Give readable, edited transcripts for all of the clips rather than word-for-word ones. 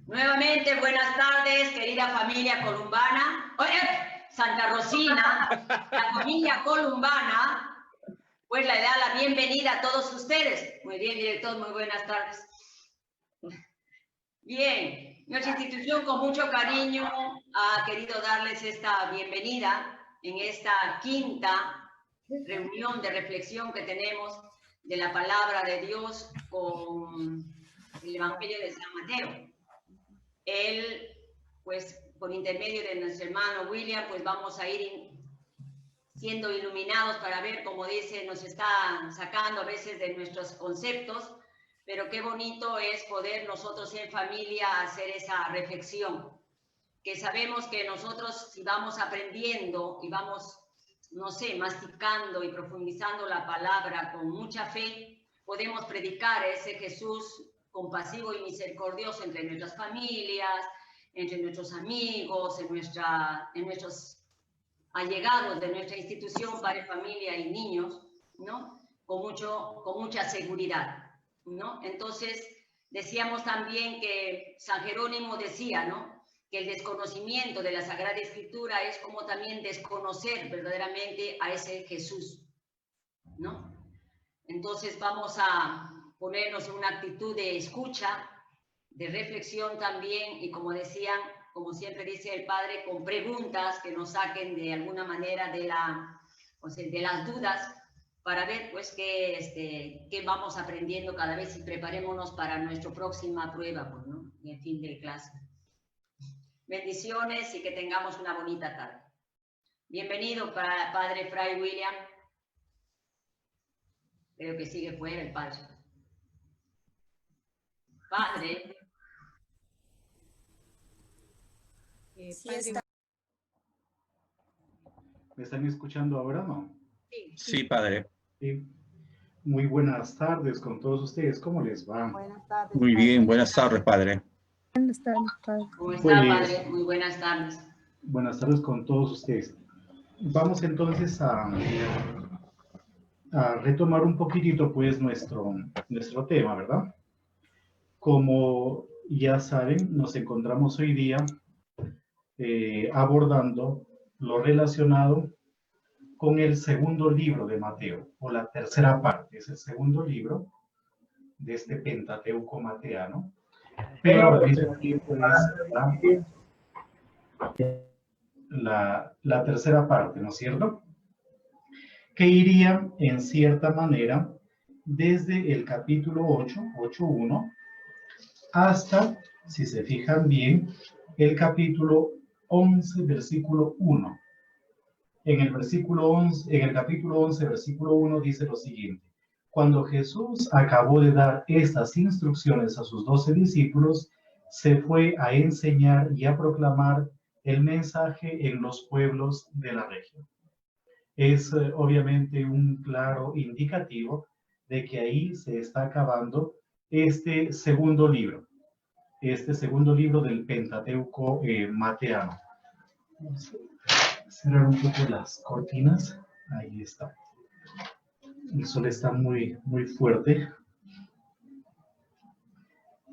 Nuevamente, buenas tardes, querida familia columbana. Oye, Santa Rosina, la familia columbana, pues le da la bienvenida a todos ustedes. Muy bien, director, muy buenas tardes. Bien, nuestra institución con mucho cariño ha querido darles esta bienvenida en esta quinta reunión de reflexión que tenemos de la palabra de Dios con el Evangelio de San Mateo. Él, pues, por intermedio de nuestro hermano William, pues vamos a ir siendo iluminados para ver, como dice, nos está sacando a veces de nuestros conceptos, pero qué bonito es poder nosotros en familia hacer esa reflexión, que sabemos que nosotros si vamos aprendiendo y vamos, no sé, masticando y profundizando la palabra con mucha fe, podemos predicar ese Jesús compasivo y misericordioso entre nuestras familias, entre nuestros amigos, en nuestros allegados de nuestra institución, padre, familia y niños, ¿no? Con mucha seguridad, ¿no? Entonces, decíamos también que San Jerónimo decía, ¿no?, que el desconocimiento de la Sagrada Escritura es como también desconocer verdaderamente a ese Jesús, ¿no? Entonces vamos a ponernos en una actitud de escucha, de reflexión también, y como decían, como siempre dice el Padre, con preguntas que nos saquen de alguna manera de las dudas, para ver pues qué vamos aprendiendo cada vez y preparémonos para nuestra próxima prueba, pues, ¿no?, en fin de clase. Bendiciones y que tengamos una bonita tarde. Bienvenido, Padre Fray William. Creo que sigue fuera el Padre. Padre. Sí está. ¿Me están escuchando ahora, no? Sí, Padre. Sí. Muy buenas tardes con todos ustedes. ¿Cómo les va? Buenas tardes. Muy bien, buenas tardes, Padre. Buenas tardes, Padre. ¿Cómo está, Pues, Padre? Muy buenas tardes. Buenas tardes con todos ustedes. Vamos entonces a retomar un poquitito pues nuestro tema, ¿verdad? Como ya saben, nos encontramos hoy día abordando lo relacionado con el segundo libro de Mateo, o la tercera parte, es el segundo libro de este Pentateuco mateano, pero al mismo tiempo es la tercera parte, ¿no es cierto?, que iría en cierta manera desde el capítulo 8.1, hasta, si se fijan bien, el capítulo 11, versículo 1. En el capítulo 11, versículo 1 dice lo siguiente: cuando Jesús acabó de dar estas instrucciones a sus 12 discípulos, se fue a enseñar y a proclamar el mensaje en los pueblos de la región. Es obviamente un claro indicativo de que ahí se está acabando este segundo libro del Pentateuco mateano. Vamos a cerrar un poco las cortinas. Ahí está. El sol está muy, muy fuerte.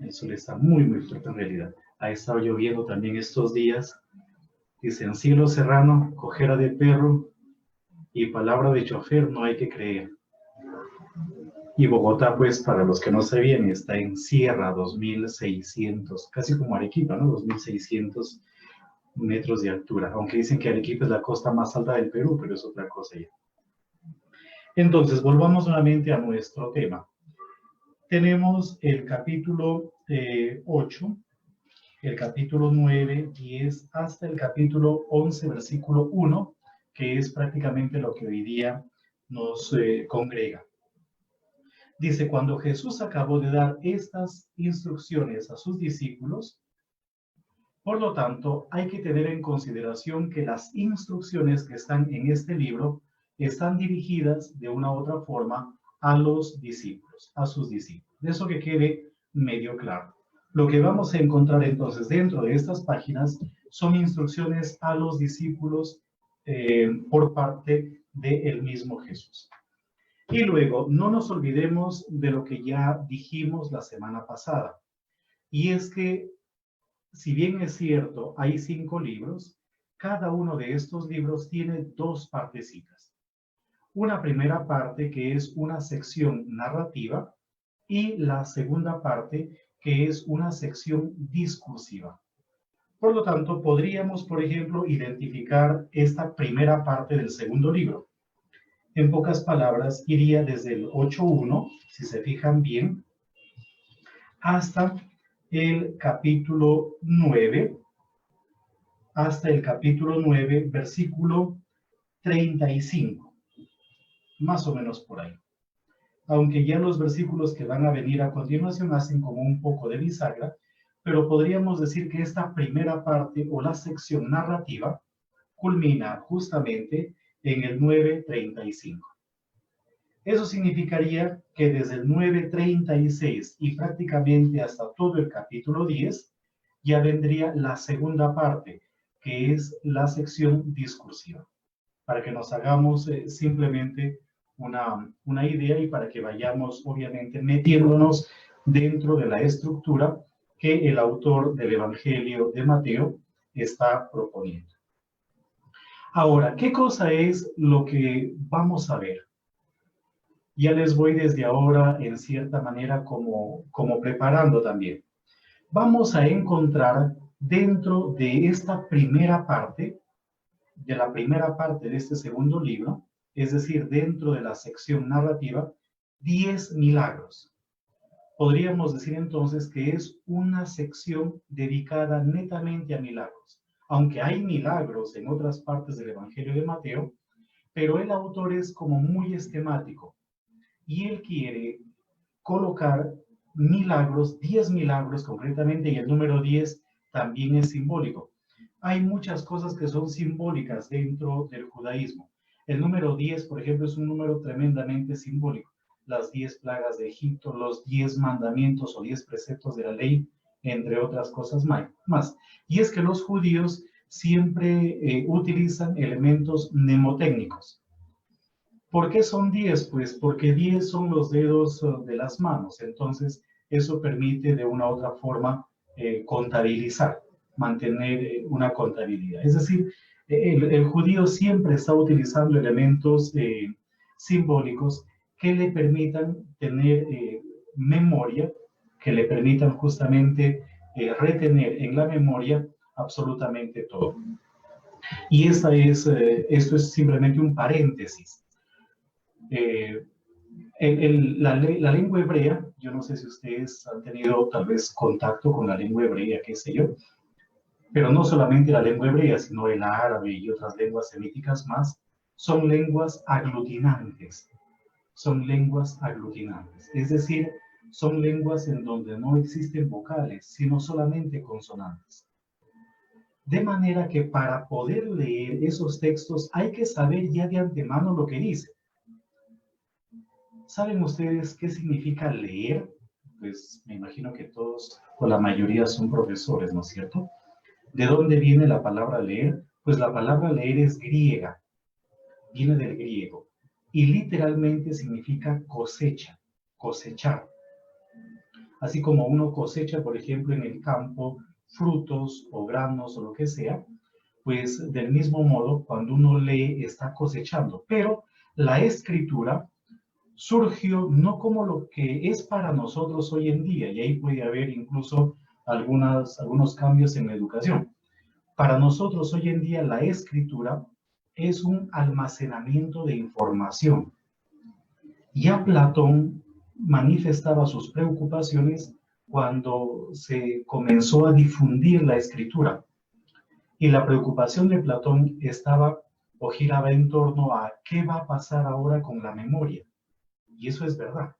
El sol está muy, muy fuerte en realidad. Ha estado lloviendo también estos días. Dicen, cielo serrano, cojera de perro y palabra de chofer no hay que creer. Y Bogotá, pues, para los que no sabían, está en sierra, 2.600, casi como Arequipa, ¿no? 2.600 metros de altura. Aunque dicen que Arequipa es la costa más alta del Perú, pero es otra cosa ya. Entonces, volvamos nuevamente a nuestro tema. Tenemos el capítulo 8, el capítulo 9, 10, hasta el capítulo 11, versículo 1, que es prácticamente lo que hoy día nos congrega. Dice, cuando Jesús acabó de dar estas instrucciones a sus discípulos, por lo tanto, hay que tener en consideración que las instrucciones que están en este libro están dirigidas de una u otra forma a los discípulos, a sus discípulos. De eso que quede medio claro. Lo que vamos a encontrar entonces dentro de estas páginas son instrucciones a los discípulos por parte del mismo Jesús. Y luego, no nos olvidemos de lo que ya dijimos la semana pasada, y es que si bien es cierto, hay 5 libros, cada uno de estos libros tiene 2 partecitas. Una primera parte que es una sección narrativa y la segunda parte que es una sección discursiva. Por lo tanto, podríamos, por ejemplo, identificar esta primera parte del segundo libro. En pocas palabras, iría desde el 8.1, si se fijan bien, hasta el capítulo 9, versículo 35, más o menos por ahí. Aunque ya los versículos que van a venir a continuación hacen como un poco de bisagra, pero podríamos decir que esta primera parte o la sección narrativa culmina justamente en el 9:35. Eso significaría que desde el 9:36 y prácticamente hasta todo el capítulo 10, ya vendría la segunda parte, que es la sección discursiva, para que nos hagamos simplemente una idea y para que vayamos obviamente metiéndonos dentro de la estructura que el autor del Evangelio de Mateo está proponiendo. Ahora, ¿qué cosa es lo que vamos a ver? Ya les voy desde ahora en cierta manera como preparando también. Vamos a encontrar dentro de esta primera parte, de este segundo libro, es decir, dentro de la sección narrativa, 10 milagros. Podríamos decir entonces que es una sección dedicada netamente a milagros. Aunque hay milagros en otras partes del Evangelio de Mateo, pero el autor es como muy esquemático y él quiere colocar milagros, 10 milagros concretamente, y el número 10 también es simbólico. Hay muchas cosas que son simbólicas dentro del judaísmo. El número 10, por ejemplo, es un número tremendamente simbólico. Las 10 plagas de Egipto, los 10 mandamientos o 10 preceptos de la ley, entre otras cosas más. Y es que los judíos siempre utilizan elementos mnemotécnicos. ¿Por qué son 10? Pues porque 10 son los dedos de las manos. Entonces, eso permite de una u otra forma contabilizar, mantener una contabilidad. Es decir, el judío siempre está utilizando elementos simbólicos que le permitan tener memoria, que le permitan justamente retener en la memoria absolutamente todo. Y esto es simplemente un paréntesis. La lengua hebrea, yo no sé si ustedes han tenido tal vez contacto con la lengua hebrea, qué sé yo, pero no solamente la lengua hebrea, sino el árabe y otras lenguas semíticas más, son lenguas aglutinantes. Son lenguas aglutinantes, es decir, son lenguas en donde no existen vocales, sino solamente consonantes. De manera que para poder leer esos textos hay que saber ya de antemano lo que dice. ¿Saben ustedes qué significa leer? Pues me imagino que todos o la mayoría son profesores, ¿no es cierto? ¿De dónde viene la palabra leer? Pues la palabra leer es griega, viene del griego y literalmente significa cosecha, cosechar. Así como uno cosecha, por ejemplo, en el campo frutos o granos o lo que sea, pues del mismo modo cuando uno lee está cosechando. Pero la escritura surgió no como lo que es para nosotros hoy en día, y ahí puede haber incluso algunos cambios en la educación. Para nosotros hoy en día la escritura es un almacenamiento de información. Ya Platón manifestaba sus preocupaciones cuando se comenzó a difundir la escritura. Y la preocupación de Platón estaba o giraba en torno a qué va a pasar ahora con la memoria. Y eso es verdad.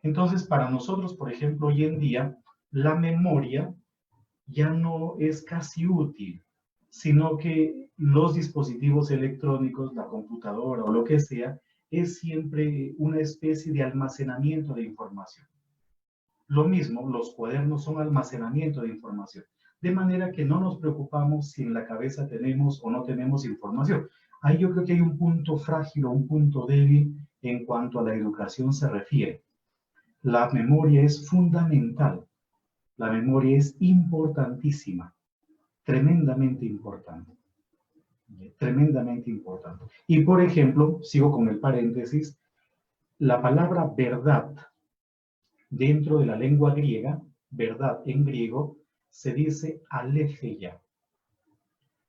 Entonces, para nosotros, por ejemplo, hoy en día, la memoria ya no es casi útil, sino que los dispositivos electrónicos, la computadora o lo que sea, es siempre una especie de almacenamiento de información. Lo mismo, los cuadernos son almacenamiento de información. De manera que no nos preocupamos si en la cabeza tenemos o no tenemos información. Ahí yo creo que hay un punto frágil o un punto débil en cuanto a la educación se refiere. La memoria es fundamental La memoria es importantísima, tremendamente importante. Tremendamente importante. Y por ejemplo, sigo con el paréntesis, la palabra verdad dentro de la lengua griega, verdad en griego, se dice aletheia.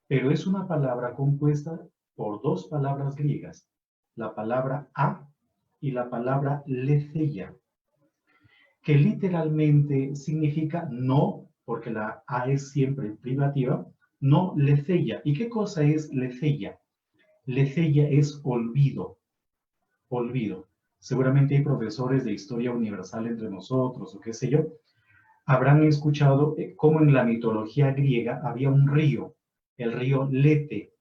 Pero es una palabra compuesta por dos palabras griegas, la palabra a y la palabra letheia, que literalmente significa no, porque la a es siempre privativa, no letheia. ¿Y qué cosa es letheia? Letheia es olvido, olvido. Seguramente hay profesores de historia universal entre nosotros, o qué sé yo, habrán escuchado cómo en la mitología griega había un río, el río Lete,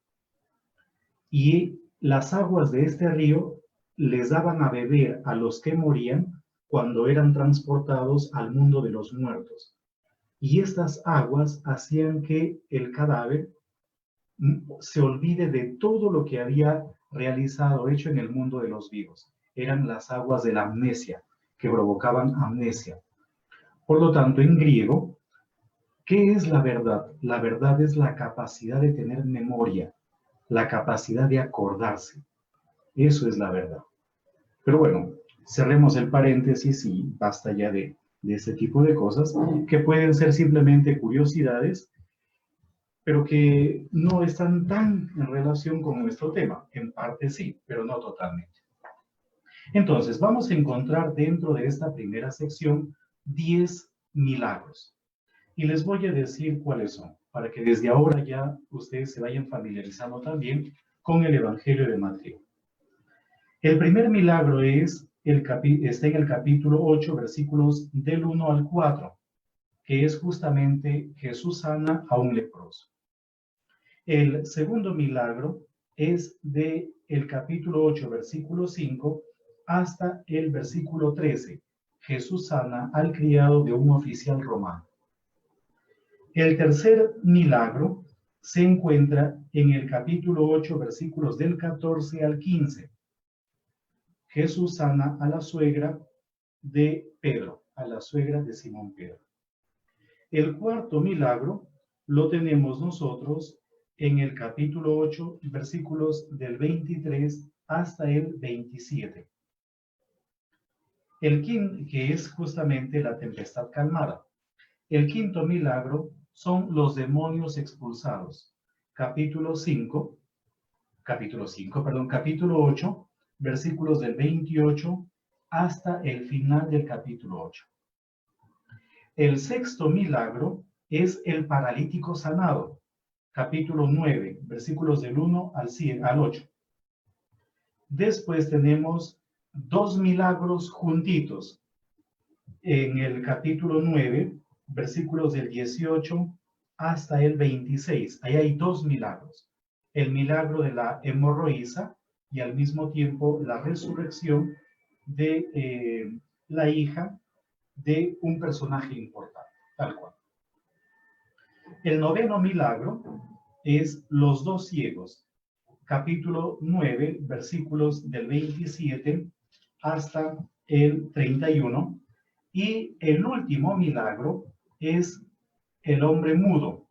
y las aguas de este río les daban a beber a los que morían cuando eran transportados al mundo de los muertos. Y estas aguas hacían que el cadáver se olvide de todo lo que había realizado, hecho en el mundo de los vivos. Eran las aguas de la amnesia, que provocaban amnesia. Por lo tanto, en griego, ¿qué es la verdad? La verdad es la capacidad de tener memoria, la capacidad de acordarse. Eso es la verdad. Pero bueno, cerremos el paréntesis y basta ya de este tipo de cosas que pueden ser simplemente curiosidades, pero que no están tan en relación con nuestro tema. En parte sí, pero no totalmente. Entonces, vamos a encontrar dentro de esta primera sección 10 milagros. Y les voy a decir cuáles son, para que desde ahora ya ustedes se vayan familiarizando también con el Evangelio de Mateo. El primer milagro está en el capítulo 8, versículos del 1 al 4, que es justamente Jesús sana a un leproso. El segundo milagro es del capítulo 8, versículo 5, hasta el versículo 13. Jesús sana al criado de un oficial romano. El tercer milagro se encuentra en el capítulo 8, versículos del 14 al 15. Jesús sana a la suegra de Pedro, a la suegra de Simón Pedro. El cuarto milagro lo tenemos nosotros en el capítulo 8, versículos del 23 hasta el 27. El quinto, que es justamente la tempestad calmada. El quinto milagro son los demonios expulsados. Capítulo 8, versículos del 28 hasta el final del capítulo 8. El sexto milagro es el paralítico sanado. Capítulo 9, versículos del 1 al 8. Después tenemos dos milagros juntitos. En el capítulo 9, versículos del 18 hasta el 26. Ahí hay dos milagros. El milagro de la hemorroísa y al mismo tiempo la resurrección de la hija de un personaje importante, tal cual. El noveno milagro es los dos ciegos. Capítulo 9, versículos del 27 hasta el 31. Y el último milagro es el hombre mudo.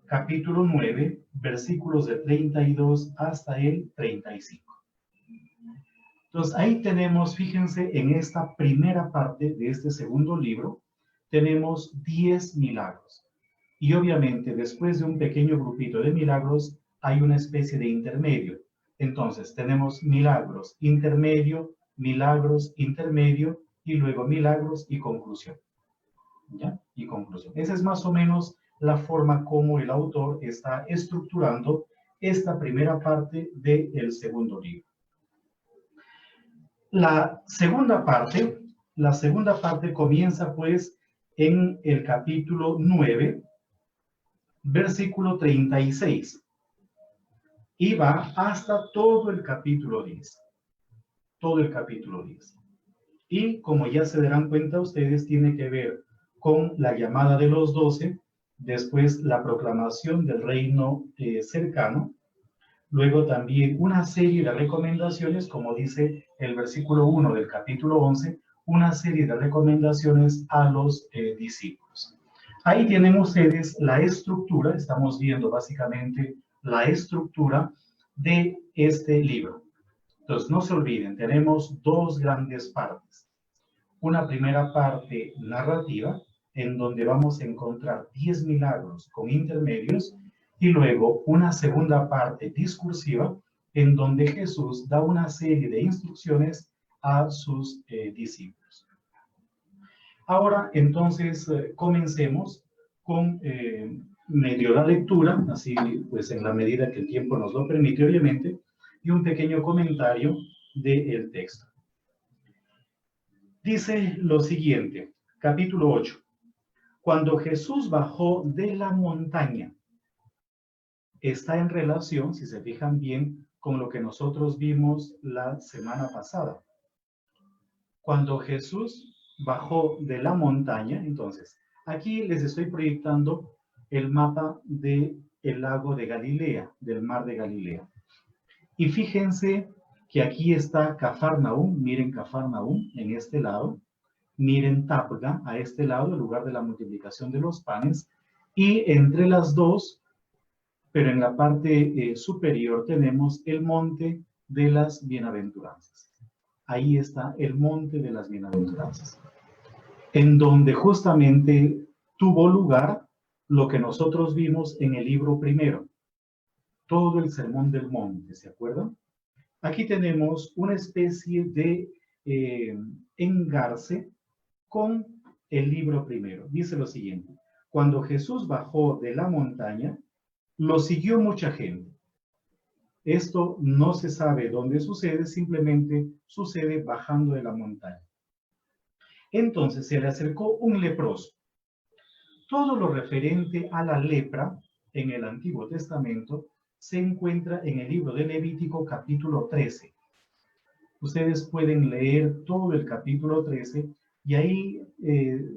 Capítulo 9, versículos del 32 hasta el 35. Entonces ahí tenemos, fíjense, en esta primera parte de este segundo libro, tenemos 10 milagros. Y obviamente después de un pequeño grupito de milagros, hay una especie de intermedio. Entonces tenemos milagros intermedio, milagros intermedio, y luego milagros y conclusión. ¿Ya? Y conclusión. Esa es más o menos la forma como el autor está estructurando esta primera parte del segundo libro. La segunda parte comienza pues en el capítulo 9, versículo 36, y va hasta todo el capítulo 10. Todo el capítulo 10. Y como ya se darán cuenta ustedes, tiene que ver con la llamada de los 12, después la proclamación del reino cercano, luego también una serie de recomendaciones, como dice el versículo 1 del capítulo 11, una serie de recomendaciones a los discípulos. Ahí tienen ustedes la estructura, estamos viendo básicamente la estructura de este libro. Entonces, no se olviden, tenemos dos grandes partes. Una primera parte narrativa, en donde vamos a encontrar 10 milagros con intermedios, y luego una segunda parte discursiva, en donde Jesús da una serie de instrucciones a sus discípulos. Ahora, entonces, comencemos con medio la lectura, así pues en la medida que el tiempo nos lo permite, obviamente, y un pequeño comentario del texto. Dice lo siguiente, capítulo 8. Cuando Jesús bajó de la montaña, está en relación, si se fijan bien, con lo que nosotros vimos la semana pasada. Cuando Jesús bajó de la montaña, entonces, aquí les estoy proyectando el mapa del lago de Galilea, del mar de Galilea. Y fíjense que aquí está Cafarnaúm, miren Cafarnaúm en este lado, miren Tabga a este lado, el lugar de la multiplicación de los panes, y entre las dos, pero en la parte superior tenemos el monte de las bienaventuranzas. Ahí está el monte de las bienaventuranzas, en donde justamente tuvo lugar lo que nosotros vimos en el libro primero, todo el sermón del monte, ¿se acuerdan? Aquí tenemos una especie de engarce con el libro primero. Dice lo siguiente: cuando Jesús bajó de la montaña, lo siguió mucha gente. Esto no se sabe dónde sucede, simplemente sucede bajando de la montaña. Entonces se le acercó un leproso. Todo lo referente a la lepra en el Antiguo Testamento se encuentra en el libro de Levítico capítulo 13. Ustedes pueden leer todo el capítulo 13 y ahí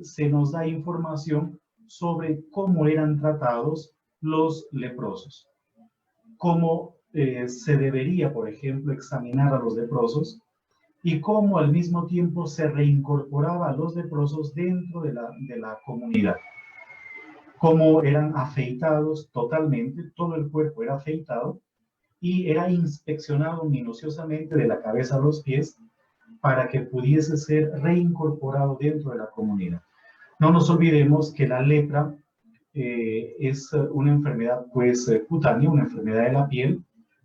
se nos da información sobre cómo eran tratados los leprosos. Cómo se debería, por ejemplo, examinar a los leprosos y cómo al mismo tiempo se reincorporaba a los leprosos dentro de la comunidad. Cómo eran afeitados totalmente, todo el cuerpo era afeitado y era inspeccionado minuciosamente de la cabeza a los pies para que pudiese ser reincorporado dentro de la comunidad. No nos olvidemos que la lepra es una enfermedad pues cutánea, una enfermedad de la piel,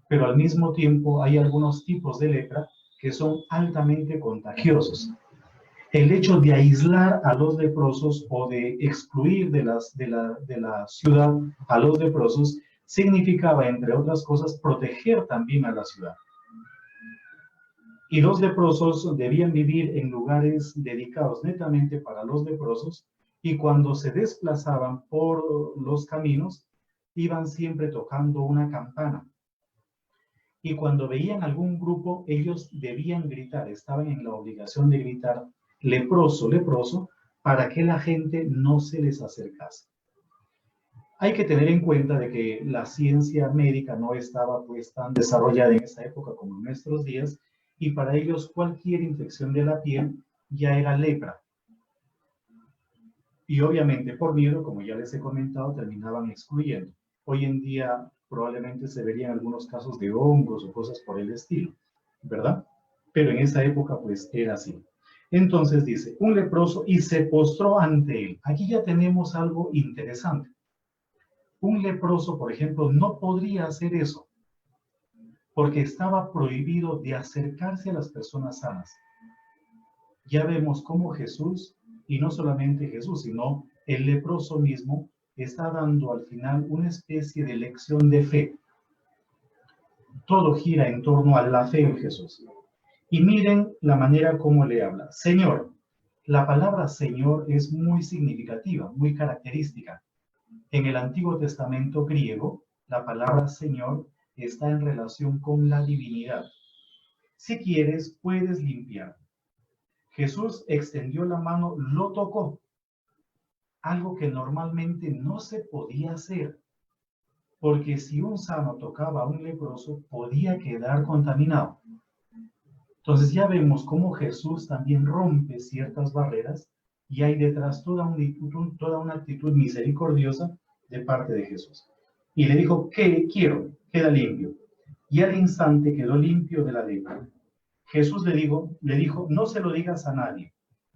pero al mismo tiempo hay algunos tipos de lepra que son altamente contagiosos. El hecho de aislar a los leprosos o de excluir de la ciudad a los leprosos significaba, entre otras cosas, proteger también a la ciudad. Y los leprosos debían vivir en lugares dedicados netamente para los leprosos, y cuando se desplazaban por los caminos, iban siempre tocando una campana. Y cuando veían algún grupo, ellos debían gritar, estaban en la obligación de gritar, leproso, leproso, para que la gente no se les acercase. Hay que tener en cuenta de que la ciencia médica no estaba pues tan desarrollada en esa época como en nuestros días, y para ellos cualquier infección de la piel ya era lepra. Y obviamente por miedo, como ya les he comentado, terminaban excluyendo. Hoy en día probablemente se verían algunos casos de hongos o cosas por el estilo, ¿verdad? Pero en esa época pues era así. Entonces dice, un leproso y se postró ante él. Aquí ya tenemos algo interesante. Un leproso, por ejemplo, no podría hacer eso, porque estaba prohibido de acercarse a las personas sanas. Ya vemos cómo Jesús, y no solamente Jesús, sino el leproso mismo, está dando al final una especie de lección de fe. Todo gira en torno a la fe en Jesús. Y miren la manera como le habla. Señor. La palabra Señor es muy significativa, muy característica. En el Antiguo Testamento griego, la palabra Señor está en relación con la divinidad. Si quieres, puedes limpiar. Jesús extendió la mano, lo tocó. Algo que normalmente no se podía hacer. Porque si un sano tocaba a un leproso, podía quedar contaminado. Entonces ya vemos cómo Jesús también rompe ciertas barreras y hay detrás toda una actitud misericordiosa de parte de Jesús. Y le dijo, ¿qué quiero? Queda limpio. Y al instante quedó limpio de la lepra. Jesús le dijo, no se lo digas a nadie,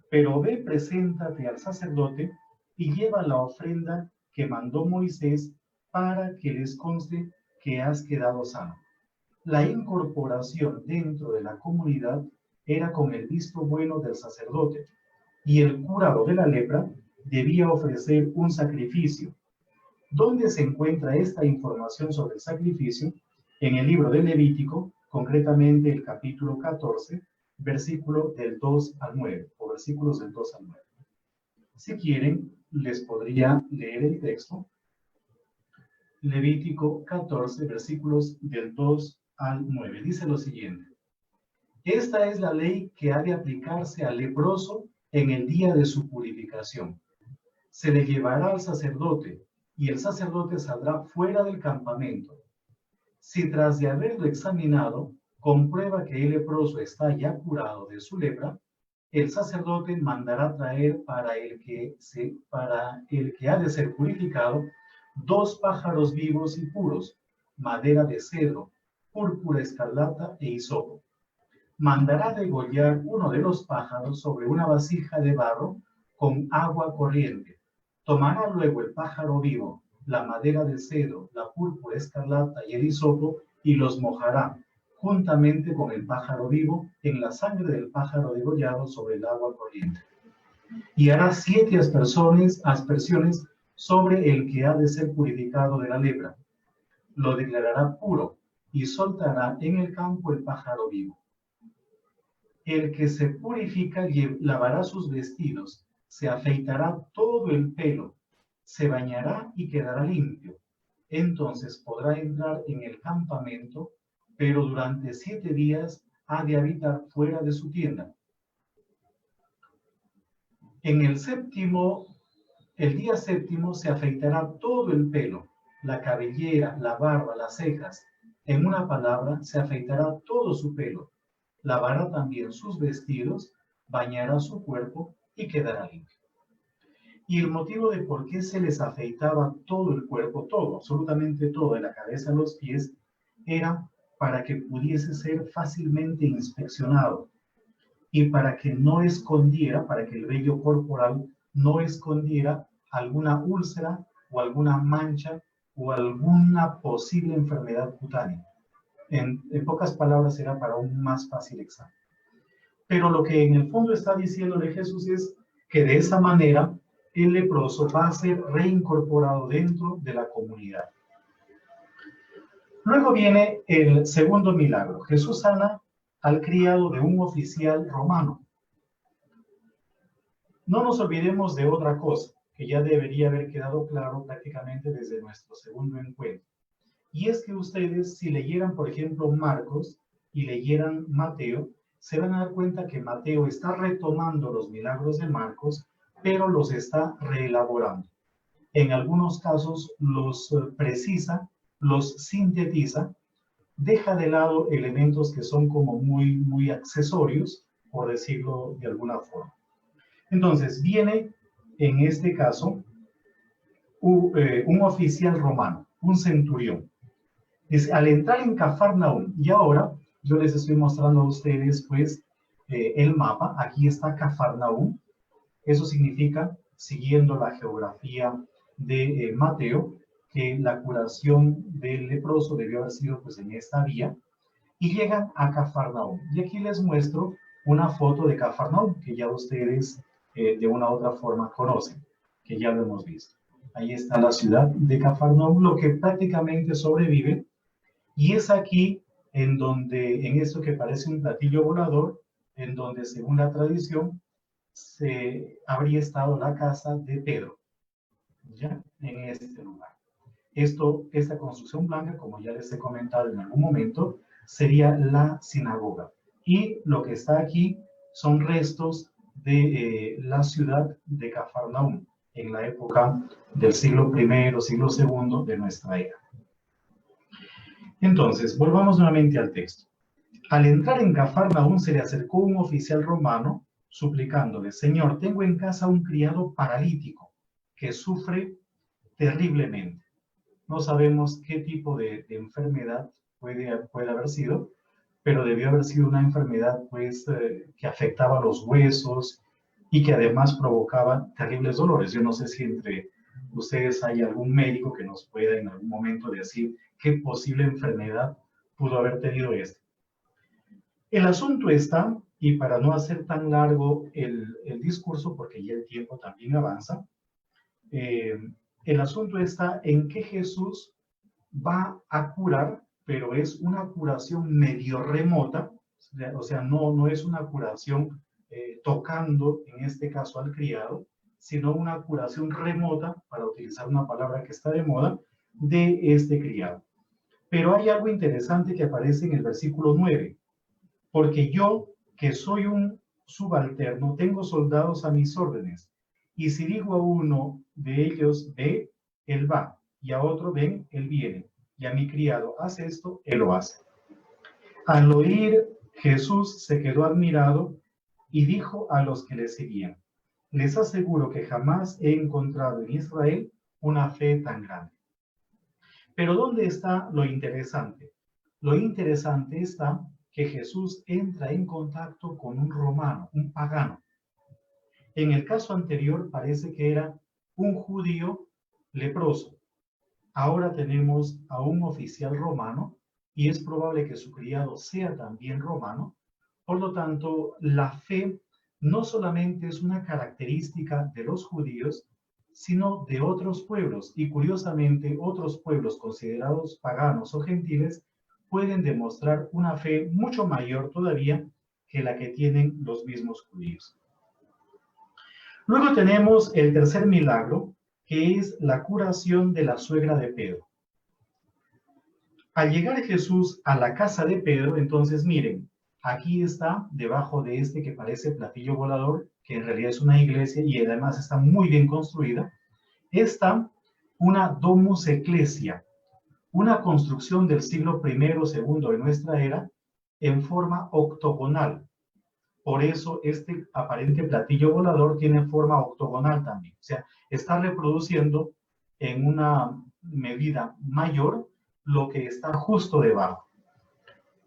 pero ve, preséntate al sacerdote y lleva la ofrenda que mandó Moisés para que les conste que has quedado sano. La incorporación dentro de la comunidad era con el visto bueno del sacerdote, y el curado de la lepra debía ofrecer un sacrificio. ¿Dónde se encuentra esta información sobre el sacrificio? En el libro de Levítico, concretamente el capítulo 14, versículo del 2 al 9, o versículos del 2 al 9. Si quieren, les podría leer el texto. Levítico 14, versículos del 2 al 9. Dice lo siguiente. Esta es la ley que ha de aplicarse al leproso en el día de su purificación. Se le llevará al sacerdote, y el sacerdote saldrá fuera del campamento. Si tras de haberlo examinado, comprueba que el leproso está ya curado de su lepra, el sacerdote mandará traer para el que ha de ser purificado 2 pájaros vivos y puros, madera de cedro, púrpura escarlata e hisopo. Mandará degollar uno de los pájaros sobre una vasija de barro con agua corriente. Tomará luego el pájaro vivo, la madera de cedro, la púrpura escarlata y el hisopo, y los mojará, juntamente con el pájaro vivo, en la sangre del pájaro degollado sobre el agua corriente. Y hará 7 aspersiones sobre el que ha de ser purificado de la lepra. Lo declarará puro, y soltará en el campo el pájaro vivo. El que se purifica lavará sus vestidos, se afeitará todo el pelo, se bañará y quedará limpio. Entonces podrá entrar en el campamento, pero durante 7 días ha de habitar fuera de su tienda. En el día séptimo se afeitará todo el pelo, la cabellera, la barba, las cejas. En una palabra, se afeitará todo su pelo. Lavará también sus vestidos, bañará su cuerpo y quedará limpio. Y el motivo de por qué se les afeitaba todo el cuerpo, todo, absolutamente todo, de la cabeza a los pies, era para que pudiese ser fácilmente inspeccionado y para que no escondiera, para que el vello corporal no escondiera alguna úlcera o alguna mancha o alguna posible enfermedad cutánea. En pocas palabras, era para un más fácil examen. Pero lo que en el fondo está diciéndole Jesús es que de esa manera el leproso va a ser reincorporado dentro de la comunidad. Luego viene el segundo milagro. Jesús sana al criado de un oficial romano. No nos olvidemos de otra cosa, que ya debería haber quedado claro prácticamente desde nuestro segundo encuentro. Y es que ustedes, si leyeran, por ejemplo, Marcos y leyeran Mateo, se van a dar cuenta que Mateo está retomando los milagros de Marcos, pero los está reelaborando. En algunos casos los precisa, los sintetiza, deja de lado elementos que son como muy accesorios, por decirlo de alguna forma. Entonces, viene en este caso un oficial romano, un centurión. Dice, al entrar en Cafarnaúm, y ahora yo les estoy mostrando a ustedes pues el mapa. Aquí está Cafarnaúm. Eso significa, siguiendo la geografía de Mateo, que la curación del leproso debió haber sido pues en esta vía, y llegan a Cafarnaúm. Y aquí les muestro una foto de Cafarnaúm, que ya ustedes de una u otra forma conocen, que ya lo hemos visto. Ahí está la ciudad de Cafarnaúm, lo que prácticamente sobrevive, y es aquí en donde, en esto que parece un platillo volador, en donde según la tradición, habría estado la casa de Pedro, ¿ya? En este lugar. Esta construcción blanca, como ya les he comentado en algún momento, sería la sinagoga. Y lo que está aquí son restos de la ciudad de Cafarnaúm, en la época del siglo I, siglo II de nuestra era. Entonces, volvamos nuevamente al texto. Al entrar en Cafarnaúm se le acercó un oficial romano suplicándole: Señor, tengo en casa un criado paralítico que sufre terriblemente. No sabemos qué tipo de enfermedad puede haber sido, pero debió haber sido una enfermedad pues, que afectaba los huesos y que además provocaba terribles dolores. Yo no sé si entre ustedes hay algún médico que nos pueda en algún momento decir qué posible enfermedad pudo haber tenido este. El asunto está, y para no hacer tan largo el discurso, porque ya el tiempo también avanza, el asunto está en que Jesús va a curar, pero es una curación medio remota, o sea, no es una curación tocando, en este caso, al criado, sino una curación remota, para utilizar una palabra que está de moda, de este criado. Pero hay algo interesante que aparece en el versículo 9. Porque yo, que soy un subalterno, tengo soldados a mis órdenes. Y si digo a uno de ellos, ve, él va. Y a otro, ven, él viene. Y a mi criado, haz esto, él lo hace. Al oír, Jesús se quedó admirado y dijo a los que le seguían: les aseguro que jamás he encontrado en Israel una fe tan grande. Pero ¿dónde está lo interesante? Lo interesante está que Jesús entra en contacto con un romano, un pagano. En el caso anterior parece que era un judío leproso. Ahora tenemos a un oficial romano y es probable que su criado sea también romano. Por lo tanto, la fe no solamente es una característica de los judíos, sino de otros pueblos. Y curiosamente, otros pueblos considerados paganos o gentiles pueden demostrar una fe mucho mayor todavía que la que tienen los mismos judíos. Luego tenemos el tercer milagro, que es la curación de la suegra de Pedro. Al llegar Jesús a la casa de Pedro, entonces miren, aquí está, debajo de este que parece platillo volador, que en realidad es una iglesia y además está muy bien construida, está una domus ecclesia, una construcción del siglo I o II de nuestra era en forma octogonal. Por eso este aparente platillo volador tiene forma octogonal también. O sea, está reproduciendo en una medida mayor lo que está justo debajo.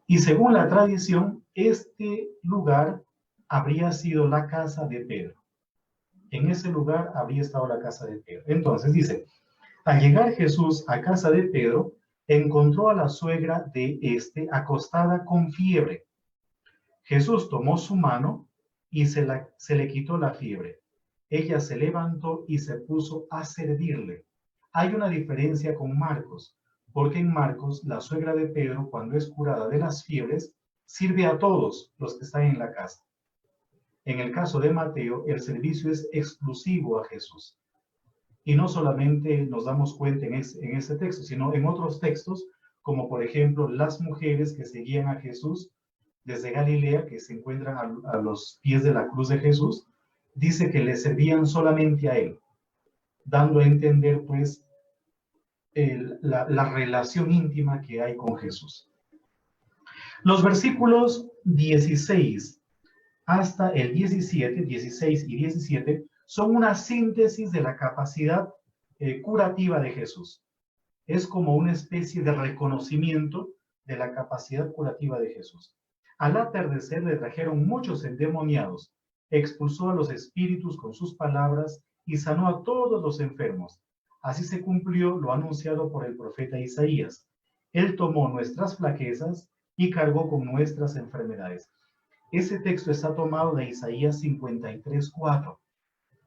Y según la tradición, este lugar habría sido la casa de Pedro. En ese lugar habría estado la casa de Pedro. Entonces dice: al llegar Jesús a casa de Pedro, encontró a la suegra de este acostada con fiebre. Jesús tomó su mano y se le quitó la fiebre. Ella se levantó y se puso a servirle. Hay una diferencia con Marcos, porque en Marcos la suegra de Pedro, cuando es curada de las fiebres, sirve a todos los que están en la casa. En el caso de Mateo, el servicio es exclusivo a Jesús. Y no solamente nos damos cuenta en ese texto, sino en otros textos, como por ejemplo las mujeres que seguían a Jesús desde Galilea, que se encuentran a los pies de la cruz de Jesús, dice que le servían solamente a él, dando a entender pues la relación íntima que hay con Jesús. Los versículos 16 hasta el 17, 16 y 17, son una síntesis de la capacidad curativa de Jesús. Es como una especie de reconocimiento de la capacidad curativa de Jesús. Al atardecer le trajeron muchos endemoniados, expulsó a los espíritus con sus palabras y sanó a todos los enfermos. Así se cumplió lo anunciado por el profeta Isaías. Él tomó nuestras flaquezas y cargó con nuestras enfermedades. Ese texto está tomado de Isaías 53:4,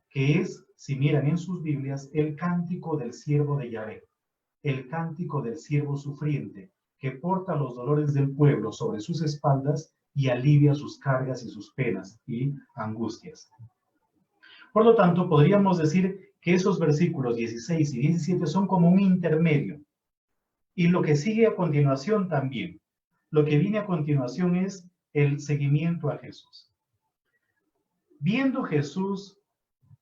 que es, si miran en sus Biblias, el cántico del siervo de Yahvé, el cántico del siervo sufriente, que porta los dolores del pueblo sobre sus espaldas y alivia sus cargas y sus penas y angustias. Por lo tanto, podríamos decir que esos versículos 16 y 17 son como un intermedio. Y lo que sigue a continuación también. Lo que viene a continuación es el seguimiento a Jesús. Viendo Jesús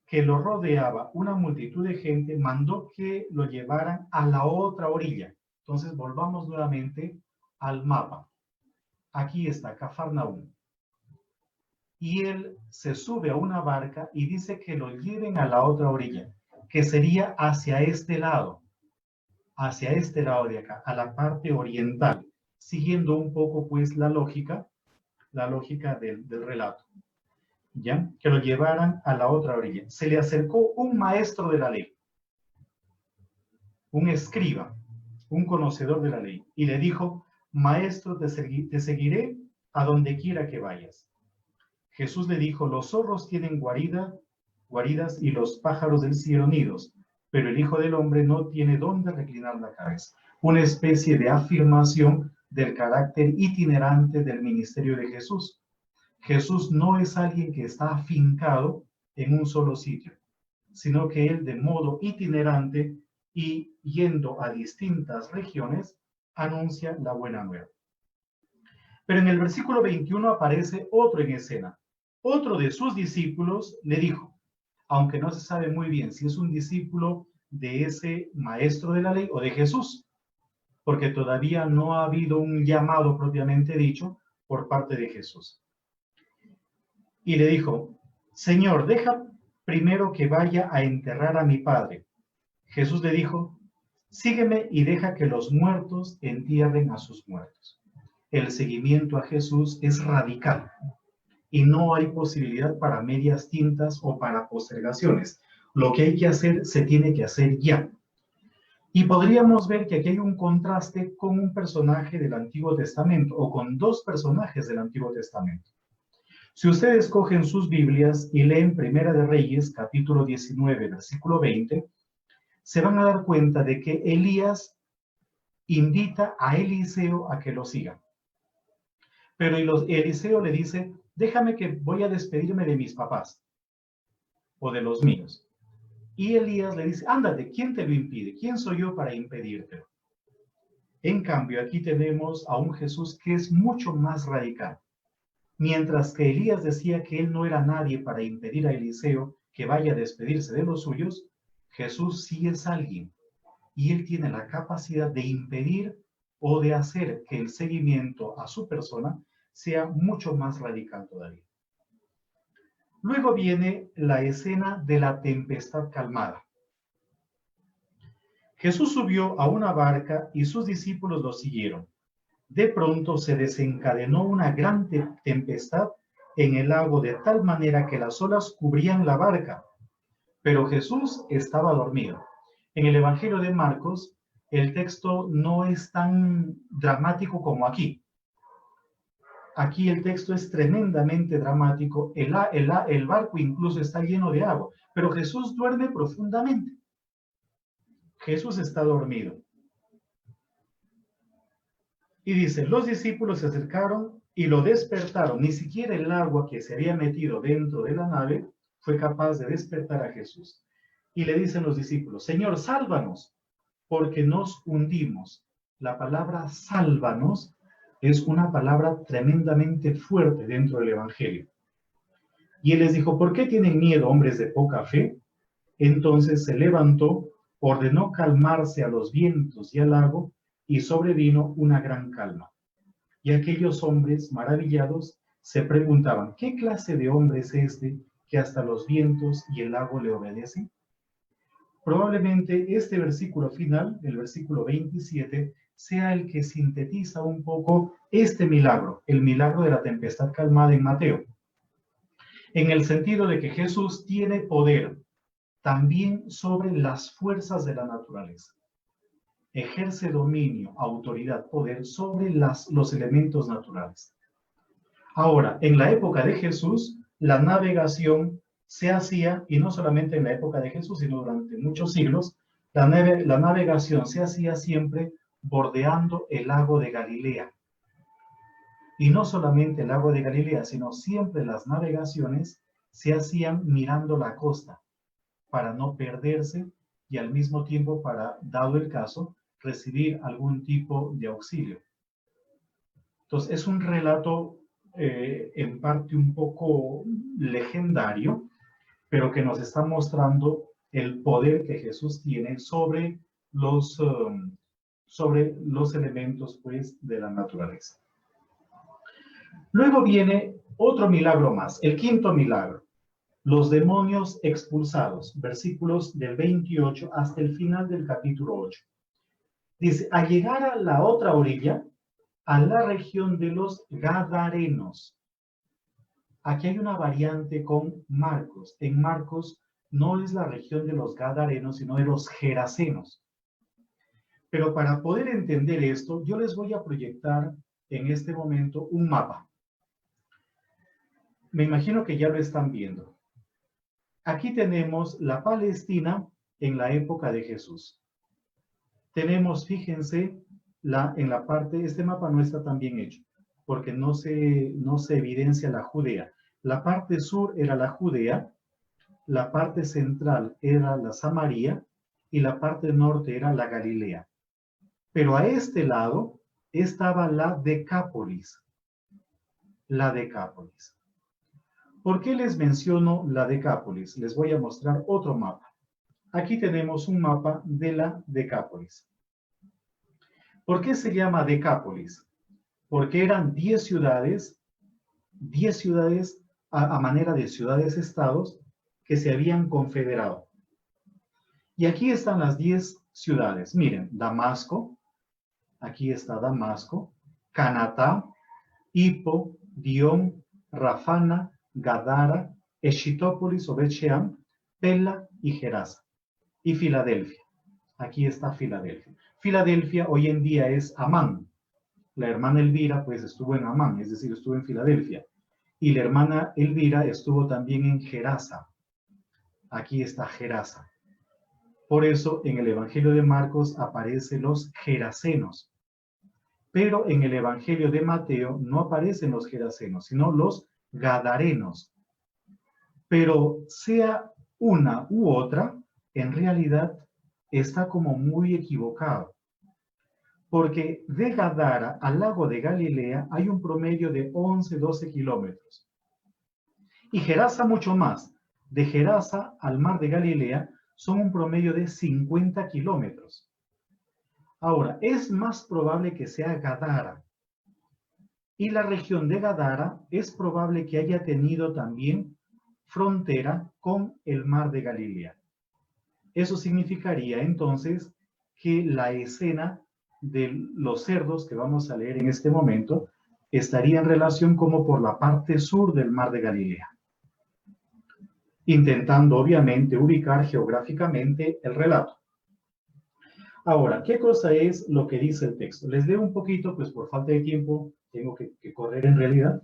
que lo rodeaba una multitud de gente, mandó que lo llevaran a la otra orilla. Entonces volvamos nuevamente al mapa. aquí está, Cafarnaúm. Y él se sube a una barca y dice que lo lleven a la otra orilla, que sería hacia este lado de acá, a la parte oriental, siguiendo un poco pues la lógica del relato, ¿ya? Que lo llevaran a la otra orilla. Se le acercó un maestro de la ley, un escriba, un conocedor de la ley, y le dijo: maestro, te seguiré a donde quiera que vayas. Jesús le dijo: los zorros tienen guaridas y los pájaros del cielo nidos, pero el Hijo del Hombre no tiene dónde reclinar la cabeza. Una especie de afirmación del carácter itinerante del ministerio de Jesús. Jesús no es alguien que está afincado en un solo sitio, sino que él, de modo itinerante y yendo a distintas regiones, anuncia la buena nueva. Pero en el versículo 21 aparece otro en escena. Otro de sus discípulos le dijo, aunque no se sabe muy bien si es un discípulo de ese maestro de la ley o de Jesús, porque todavía no ha habido un llamado propiamente dicho por parte de Jesús. Y le dijo: Señor, deja primero que vaya a enterrar a mi padre. Jesús le dijo: sígueme y deja que los muertos entierren a sus muertos. El seguimiento a Jesús es radical y no hay posibilidad para medias tintas o para postergaciones. Lo que hay que hacer se tiene que hacer ya. Y podríamos ver que aquí hay un contraste con un personaje del Antiguo Testamento o con dos personajes del Antiguo Testamento. Si ustedes cogen sus Biblias y leen Primera de Reyes, capítulo 19, versículo 20, se van a dar cuenta de que Elías invita a Eliseo a que lo siga. Pero Eliseo le dice: déjame que voy a despedirme de mis papás o de los míos. Y Elías le dice: ándate, ¿quién te lo impide? ¿Quién soy yo para impedírtelo? En cambio, aquí tenemos a un Jesús que es mucho más radical. Mientras que Elías decía que él no era nadie para impedir a Eliseo que vaya a despedirse de los suyos, Jesús sí es alguien. Y él tiene la capacidad de impedir o de hacer que el seguimiento a su persona sea mucho más radical todavía. Luego viene la escena de la tempestad calmada. Jesús subió a una barca y sus discípulos lo siguieron. De pronto se desencadenó una gran tempestad en el lago de tal manera que las olas cubrían la barca, pero Jesús estaba dormido. En el Evangelio de Marcos, el texto no es tan dramático como aquí. Aquí el texto es tremendamente dramático. El barco incluso está lleno de agua, pero Jesús duerme profundamente. Jesús está dormido. Y dice: los discípulos se acercaron y lo despertaron. Ni siquiera el agua que se había metido dentro de la nave fue capaz de despertar a Jesús. Y le dicen los discípulos: Señor, sálvanos, porque nos hundimos. La palabra sálvanos es una palabra tremendamente fuerte dentro del Evangelio. Y él les dijo: ¿por qué tienen miedo, hombres de poca fe? Entonces se levantó, ordenó calmarse a los vientos y al lago, y sobrevino una gran calma. Y aquellos hombres, maravillados, se preguntaban: ¿qué clase de hombre es este que hasta los vientos y el lago le obedecen? Probablemente este versículo final, el versículo 27, sea el que sintetiza un poco este milagro, el milagro de la tempestad calmada en Mateo. En el sentido de que Jesús tiene poder también sobre las fuerzas de la naturaleza. Ejerce dominio, autoridad, poder sobre los elementos naturales. Ahora, en la época de Jesús, la navegación se hacía, y no solamente en la época de Jesús, sino durante muchos siglos, la navegación se hacía siempre bordeando el lago de Galilea. Y no solamente el lago de Galilea, sino siempre las navegaciones se hacían mirando la costa, para no perderse y al mismo tiempo para, dado el caso, recibir algún tipo de auxilio. Entonces, es un relato en parte un poco legendario, pero que nos está mostrando el poder que Jesús tiene sobre los elementos, pues, de la naturaleza. Luego viene otro milagro más, el quinto milagro. Los demonios expulsados, versículos del 28 hasta el final del capítulo 8. Dice, al llegar a la otra orilla, a la región de los Gadarenos. Aquí hay una variante con Marcos. En Marcos no es la región de los Gadarenos, sino de los Gerasenos. Pero para poder entender esto, yo les voy a proyectar en este momento un mapa. Me imagino que ya lo están viendo. Aquí tenemos la Palestina en la época de Jesús. Tenemos, fíjense, en la parte, este mapa no está tan bien hecho, porque no se evidencia la Judea. La parte sur era la Judea, la parte central era la Samaria y la parte norte era la Galilea. Pero a este lado estaba la Decápolis. La Decápolis. ¿Por qué les menciono la Decápolis? Les voy a mostrar otro mapa. Aquí tenemos un mapa de la Decápolis. ¿Por qué se llama Decápolis? Porque eran 10 ciudades a manera de ciudades-estados que se habían confederado. Y aquí están las 10 ciudades. Miren, Damasco, aquí está Damasco, Canatá, Hippo, Dion, Rafana, Gadara, Eschitópolis o Bet-Shean, Pela y Gerasa. Y Filadelfia. Aquí está Filadelfia. Filadelfia hoy en día es Amán. La hermana Elvira pues estuvo en Amán, es decir, estuvo en Filadelfia. Y la hermana Elvira estuvo también en Gerasa. Aquí está Gerasa. Por eso en el Evangelio de Marcos aparecen los gerasenos. Pero en el Evangelio de Mateo no aparecen los gerasenos, sino los gadarenos. Pero sea una u otra, en realidad está como muy equivocado. Porque de Gadara al lago de Galilea hay un promedio de 11-12 kilómetros. Y Gerasa mucho más. De Gerasa al mar de Galilea son un promedio de 50 kilómetros. Ahora, es más probable que sea Gadara. Y la región de Gadara es probable que haya tenido también frontera con el mar de Galilea. Eso significaría entonces que la escena de los cerdos que vamos a leer en este momento estaría en relación como por la parte sur del mar de Galilea, intentando obviamente ubicar geográficamente el relato. Ahora, ¿qué cosa es lo que dice el texto? Les leo un poquito, pues por falta de tiempo tengo que correr en realidad,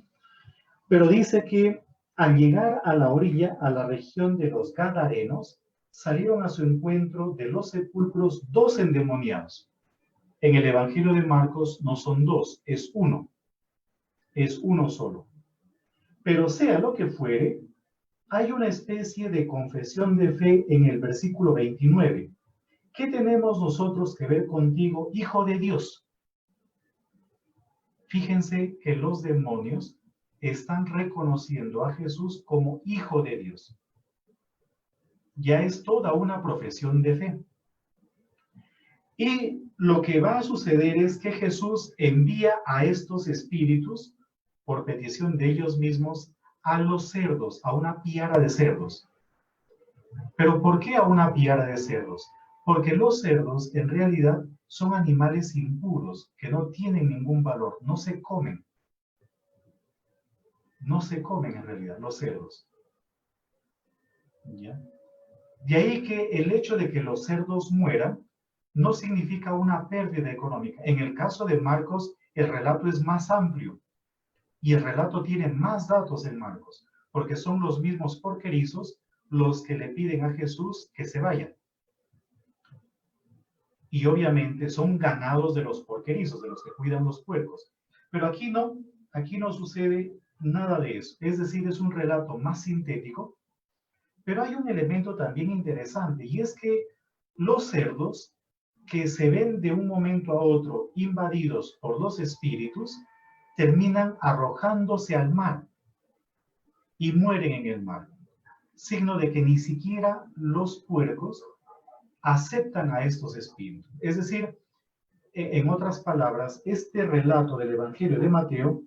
pero dice que al llegar a la orilla, a la región de los Gadarenos, salieron a su encuentro de los sepulcros 2 endemoniados. En el Evangelio de Marcos no son 2, es uno solo. Pero sea lo que fuere, hay una especie de confesión de fe en el versículo 29. ¿Qué tenemos nosotros que ver contigo, Hijo de Dios? Fíjense que los demonios están reconociendo a Jesús como Hijo de Dios. Ya es toda una profesión de fe. Y lo que va a suceder es que Jesús envía a estos espíritus, por petición de ellos mismos, a los cerdos, a una piara de cerdos. ¿Pero por qué a una piara de cerdos? Porque los cerdos en realidad son animales impuros, que no tienen ningún valor, no se comen. No se comen en realidad los cerdos. ¿Ya? De ahí que el hecho de que los cerdos mueran no significa una pérdida económica. En el caso de Marcos, el relato es más amplio y el relato tiene más datos en Marcos, porque son los mismos porquerizos los que le piden a Jesús que se vaya. Y obviamente son ganados de los porquerizos, de los que cuidan los puercos. Pero aquí no sucede nada de eso. Es decir, es un relato más sintético. Pero hay un elemento también interesante, y es que los cerdos que se ven de un momento a otro invadidos por los espíritus, terminan arrojándose al mar y mueren en el mar. Signo de que ni siquiera los puercos aceptan a estos espíritus. Es decir, en otras palabras, este relato del Evangelio de Mateo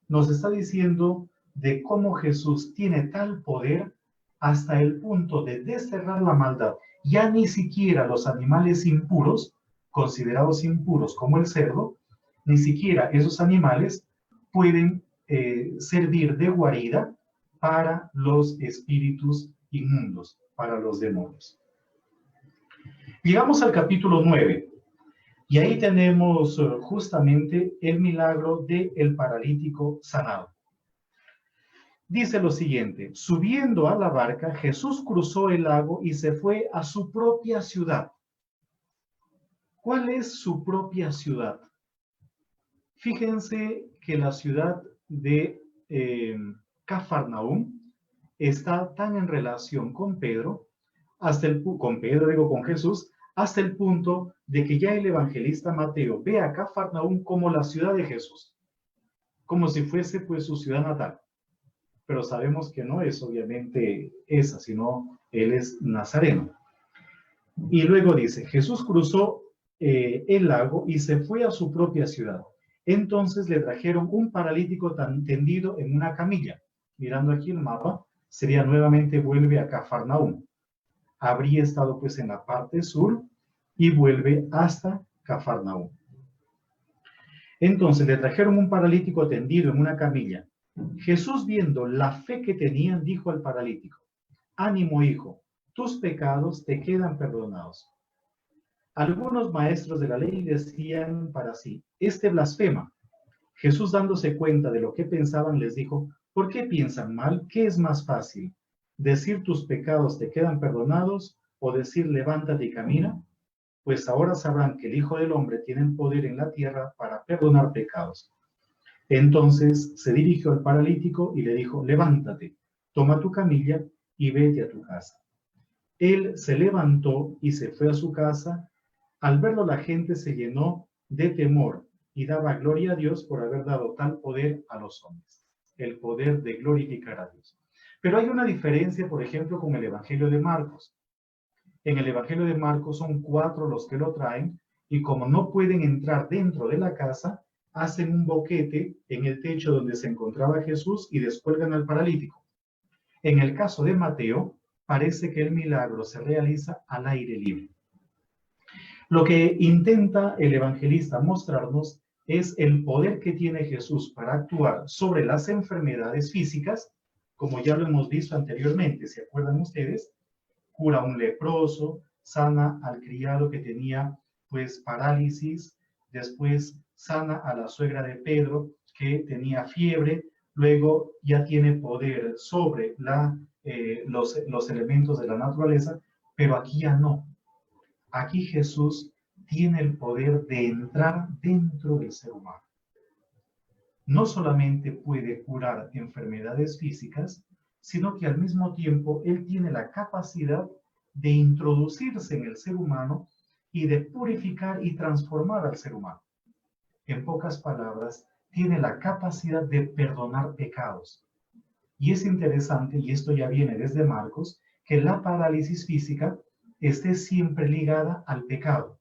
nos está diciendo de cómo Jesús tiene tal poder hasta el punto de desterrar la maldad. Ya ni siquiera los animales impuros, considerados impuros como el cerdo, ni siquiera esos animales pueden servir de guarida para los espíritus inmundos, para los demonios. Llegamos al capítulo 9 y ahí tenemos justamente el milagro del paralítico sanado. Dice lo siguiente: subiendo a la barca, Jesús cruzó el lago y se fue a su propia ciudad. ¿Cuál es su propia ciudad? Fíjense que la ciudad de Cafarnaúm está tan en relación con Pedro, con Jesús, hasta el punto de que ya el evangelista Mateo ve a Cafarnaúm como la ciudad de Jesús, como si fuese pues su ciudad natal. Pero sabemos que no es obviamente esa, sino él es nazareno. Y luego dice, Jesús cruzó el lago y se fue a su propia ciudad. Entonces le trajeron un paralítico tendido en una camilla. Mirando aquí el mapa, sería nuevamente vuelve a Cafarnaúm. Habría estado pues en la parte sur y vuelve hasta Cafarnaúm. Entonces le trajeron un paralítico tendido en una camilla. Jesús, viendo la fe que tenían, dijo al paralítico: ánimo, hijo, tus pecados te quedan perdonados. Algunos maestros de la ley decían para sí: este blasfema. Jesús, dándose cuenta de lo que pensaban, les dijo: ¿por qué piensan mal? ¿Qué es más fácil? ¿Decir tus pecados te quedan perdonados o decir levántate y camina? Pues ahora sabrán que el Hijo del Hombre tiene el poder en la tierra para perdonar pecados. Entonces se dirigió al paralítico y le dijo: levántate, toma tu camilla y vete a tu casa. Él se levantó y se fue a su casa. Al verlo, la gente se llenó de temor y daba gloria a Dios por haber dado tal poder a los hombres, el poder de glorificar a Dios. Pero hay una diferencia, por ejemplo, con el Evangelio de Marcos. En el Evangelio de Marcos son 4 los que lo traen, y como no pueden entrar dentro de la casa, hacen un boquete en el techo donde se encontraba Jesús y descuelgan al paralítico. En el caso de Mateo, parece que el milagro se realiza al aire libre. Lo que intenta el evangelista mostrarnos es el poder que tiene Jesús para actuar sobre las enfermedades físicas, como ya lo hemos visto anteriormente. ¿Se acuerdan ustedes? Cura a un leproso, sana al criado que tenía pues parálisis, después sana a la suegra de Pedro que tenía fiebre, luego ya tiene poder sobre los elementos de la naturaleza, pero aquí ya no. Aquí Jesús tiene el poder de entrar dentro del ser humano. No solamente puede curar enfermedades físicas, sino que al mismo tiempo Él tiene la capacidad de introducirse en el ser humano y de purificar y transformar al ser humano. En pocas palabras, tiene la capacidad de perdonar pecados. Y es interesante, y esto ya viene desde Marcos, que la parálisis física esté siempre ligada al pecado.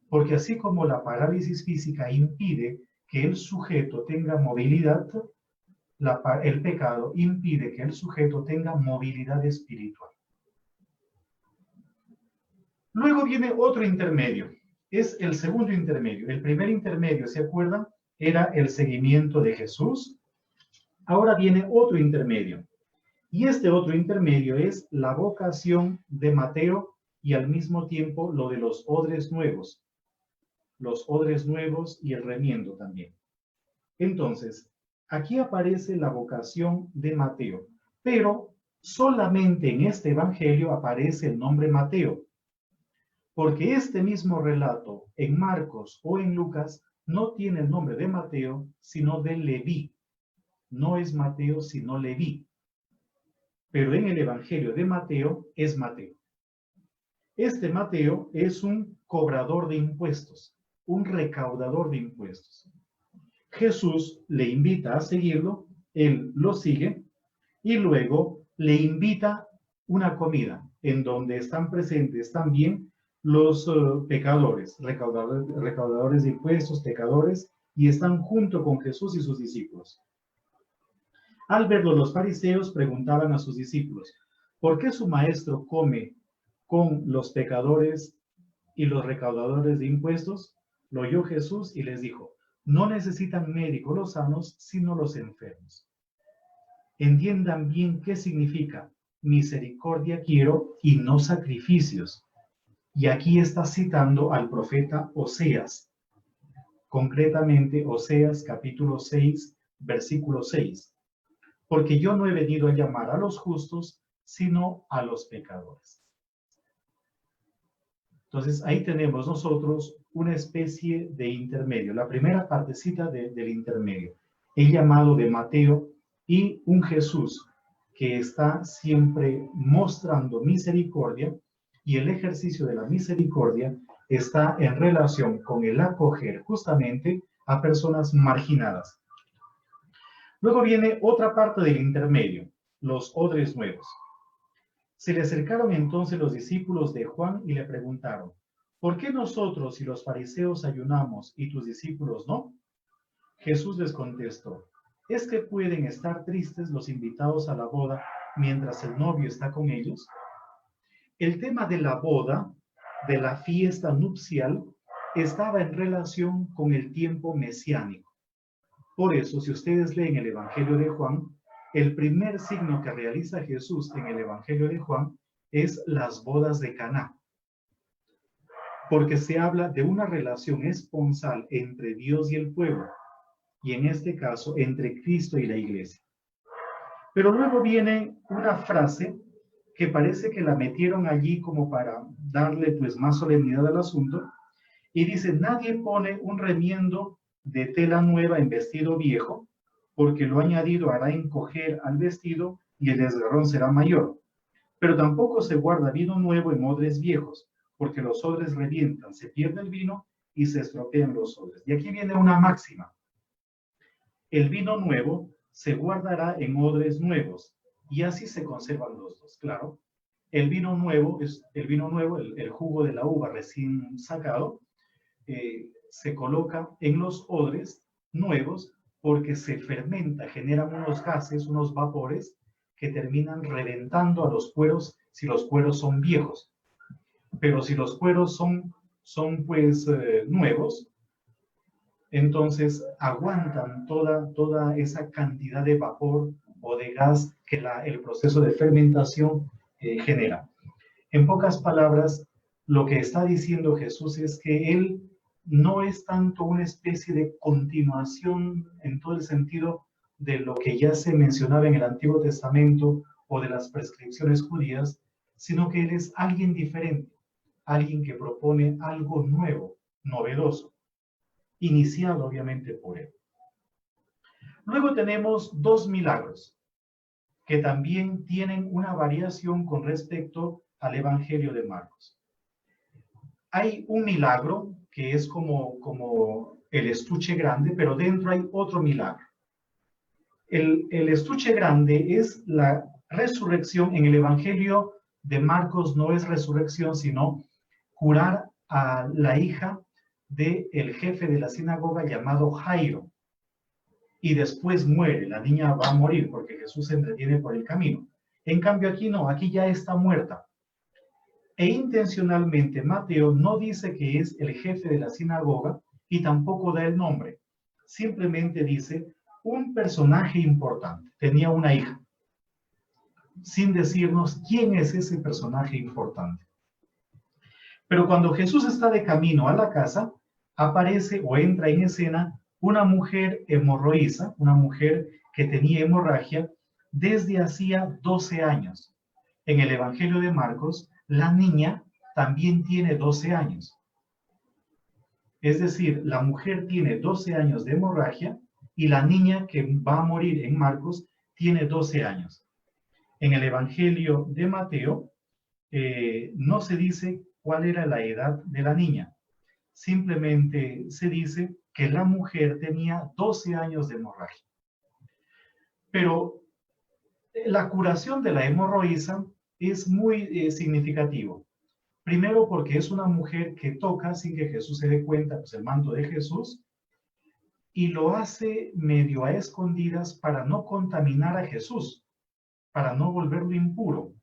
Porque así como la parálisis física impide que el sujeto tenga movilidad, el pecado impide que el sujeto tenga movilidad espiritual. Luego viene otro intermedio. Es el segundo intermedio. El primer intermedio, ¿se acuerdan? Era el seguimiento de Jesús. Ahora viene otro intermedio. Y este otro intermedio es la vocación de Mateo y al mismo tiempo lo de los odres nuevos. Los odres nuevos y el remiendo también. Entonces, aquí aparece la vocación de Mateo, pero solamente en este evangelio aparece el nombre Mateo, porque este mismo relato en Marcos o en Lucas no tiene el nombre de Mateo, sino de Leví. No es Mateo, sino Leví. Pero en el evangelio de Mateo es Mateo. Este Mateo es un cobrador de impuestos, un recaudador de impuestos. Jesús le invita a seguirlo, él lo sigue y luego le invita una comida en donde están presentes también los pecadores, recaudadores de impuestos, pecadores, y están junto con Jesús y sus discípulos. Al verlo, los fariseos preguntaban a sus discípulos, ¿por qué su maestro come con los pecadores y los recaudadores de impuestos? Lo oyó Jesús y les dijo, no necesitan médico los sanos, sino los enfermos. Entiendan bien qué significa misericordia quiero y no sacrificios. Y aquí está citando al profeta Oseas, concretamente Oseas capítulo 6, versículo 6. Porque yo no he venido a llamar a los justos, sino a los pecadores. Entonces, ahí tenemos nosotros una especie de intermedio. La primera partecita del intermedio. El llamado de Mateo y un Jesús que está siempre mostrando misericordia, y el ejercicio de la misericordia está en relación con el acoger justamente a personas marginadas. Luego viene otra parte del intermedio, los odres nuevos. Se le acercaron entonces los discípulos de Juan y le preguntaron, ¿por qué nosotros y los fariseos ayunamos y tus discípulos no? Jesús les contestó, ¿es que pueden estar tristes los invitados a la boda mientras el novio está con ellos? El tema de la boda, de la fiesta nupcial, estaba en relación con el tiempo mesiánico. Por eso, si ustedes leen el Evangelio de Juan, el primer signo que realiza Jesús en el Evangelio de Juan es las bodas de Caná. Porque se habla de una relación esponsal entre Dios y el pueblo, y en este caso entre Cristo y la iglesia. Pero luego viene una frase que parece que la metieron allí como para darle pues más solemnidad al asunto, y dice, nadie pone un remiendo de tela nueva en vestido viejo, porque lo añadido hará encoger al vestido y el desgarrón será mayor. Pero tampoco se guarda vino nuevo en odres viejos, porque los odres revientan, se pierde el vino y se estropean los odres. Y aquí viene una máxima. El vino nuevo se guardará en odres nuevos, y así se conservan los dos, claro. El vino nuevo, el jugo de la uva recién sacado, se coloca en los odres nuevos porque se fermenta, generan unos gases, unos vapores que terminan reventando a los cueros si los cueros son viejos. Pero si los cueros son nuevos, entonces aguantan toda esa cantidad de vapor o de gas que el proceso de fermentación genera. En pocas palabras, lo que está diciendo Jesús es que Él no es tanto una especie de continuación en todo el sentido de lo que ya se mencionaba en el Antiguo Testamento o de las prescripciones judías, sino que Él es alguien diferente, alguien que propone algo nuevo, novedoso, iniciado obviamente por Él. Luego tenemos dos milagros que también tienen una variación con respecto al Evangelio de Marcos. Hay un milagro que es como el estuche grande, pero dentro hay otro milagro. El estuche grande es la resurrección. En el Evangelio de Marcos no es resurrección, sino curar a la hija del jefe de la sinagoga llamado Jairo. Y después muere, la niña va a morir porque Jesús se entretiene por el camino. En cambio aquí no, aquí ya está muerta. E intencionalmente Mateo no dice que es el jefe de la sinagoga y tampoco da el nombre. Simplemente dice un personaje importante, tenía una hija, sin decirnos quién es ese personaje importante. Pero cuando Jesús está de camino a la casa, aparece o entra en escena una mujer hemorroísa, una mujer que tenía hemorragia desde hacía 12 años. En el Evangelio de Marcos, la niña también tiene 12 años. Es decir, la mujer tiene 12 años de hemorragia y la niña que va a morir en Marcos tiene 12 años. En el Evangelio de Mateo no se dice cuál era la edad de la niña. Simplemente se dice que la mujer tenía 12 años de hemorragia. Pero la curación de la hemorroísa es muy significativo. Primero porque es una mujer que toca sin que Jesús se dé cuenta, pues el manto de Jesús, y lo hace medio a escondidas para no contaminar a Jesús, para no volverlo impuro.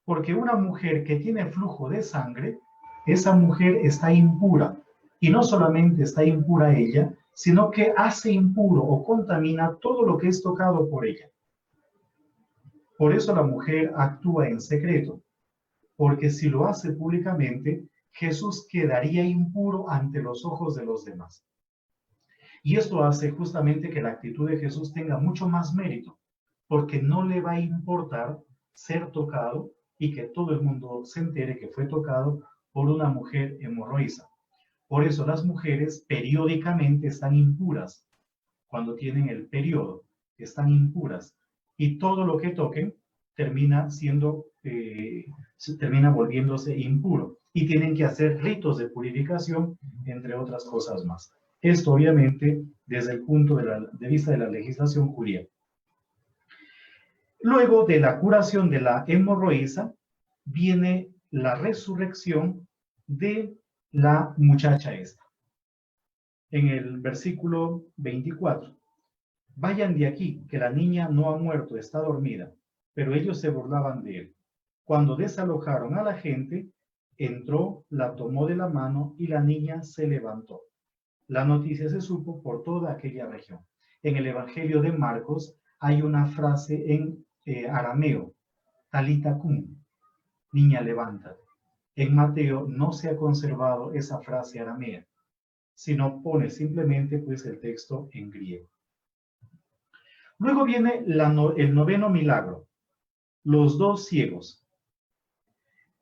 Porque una mujer que tiene flujo de sangre, esa mujer está impura. Y no solamente está impura ella, sino que hace impuro o contamina todo lo que es tocado por ella. Por eso la mujer actúa en secreto, porque si lo hace públicamente, Jesús quedaría impuro ante los ojos de los demás. Y esto hace justamente que la actitud de Jesús tenga mucho más mérito, porque no le va a importar ser tocado y que todo el mundo se entere que fue tocado por una mujer hemorroísa. Por eso las mujeres periódicamente están impuras. Cuando tienen el periodo, están impuras. Y todo lo que toquen termina volviéndose impuro. Y tienen que hacer ritos de purificación, entre otras cosas más. Esto obviamente desde el punto de vista de la legislación judía. Luego de la curación de la hemorroísa, viene la resurrección de la muchacha esta. En el versículo 24. Vayan de aquí, que la niña no ha muerto, está dormida. Pero ellos se burlaban de él. Cuando desalojaron a la gente, entró, la tomó de la mano y la niña se levantó. La noticia se supo por toda aquella región. En el Evangelio de Marcos hay una frase en arameo, talita cum, niña levántate. En Mateo no se ha conservado esa frase aramea, sino pone simplemente pues el texto en griego. Luego viene el noveno milagro, los dos ciegos.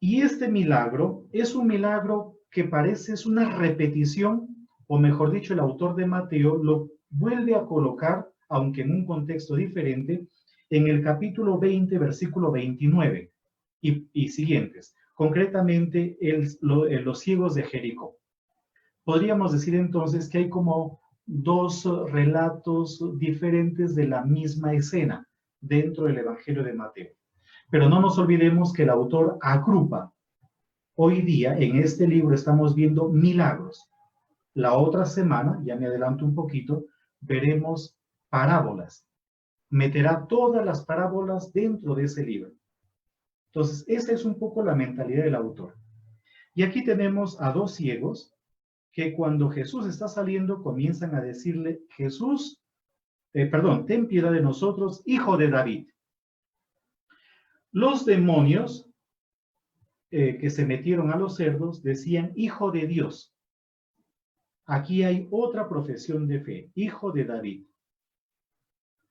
Y este milagro es un milagro que parece es una repetición, o mejor dicho, el autor de Mateo lo vuelve a colocar, aunque en un contexto diferente, en el capítulo 20, versículo 29 y siguientes, concretamente los ciegos de Jericó. Podríamos decir entonces que hay como dos relatos diferentes de la misma escena dentro del Evangelio de Mateo. Pero no nos olvidemos que el autor agrupa. Hoy día en este libro estamos viendo milagros. La otra semana, ya me adelanto un poquito, veremos parábolas. Meterá todas las parábolas dentro de ese libro. Entonces, esa es un poco la mentalidad del autor. Y aquí tenemos a dos ciegos que cuando Jesús está saliendo comienzan a decirle, ten piedad de nosotros, hijo de David. Los demonios que se metieron a los cerdos decían, hijo de Dios. Aquí hay otra profesión de fe, hijo de David.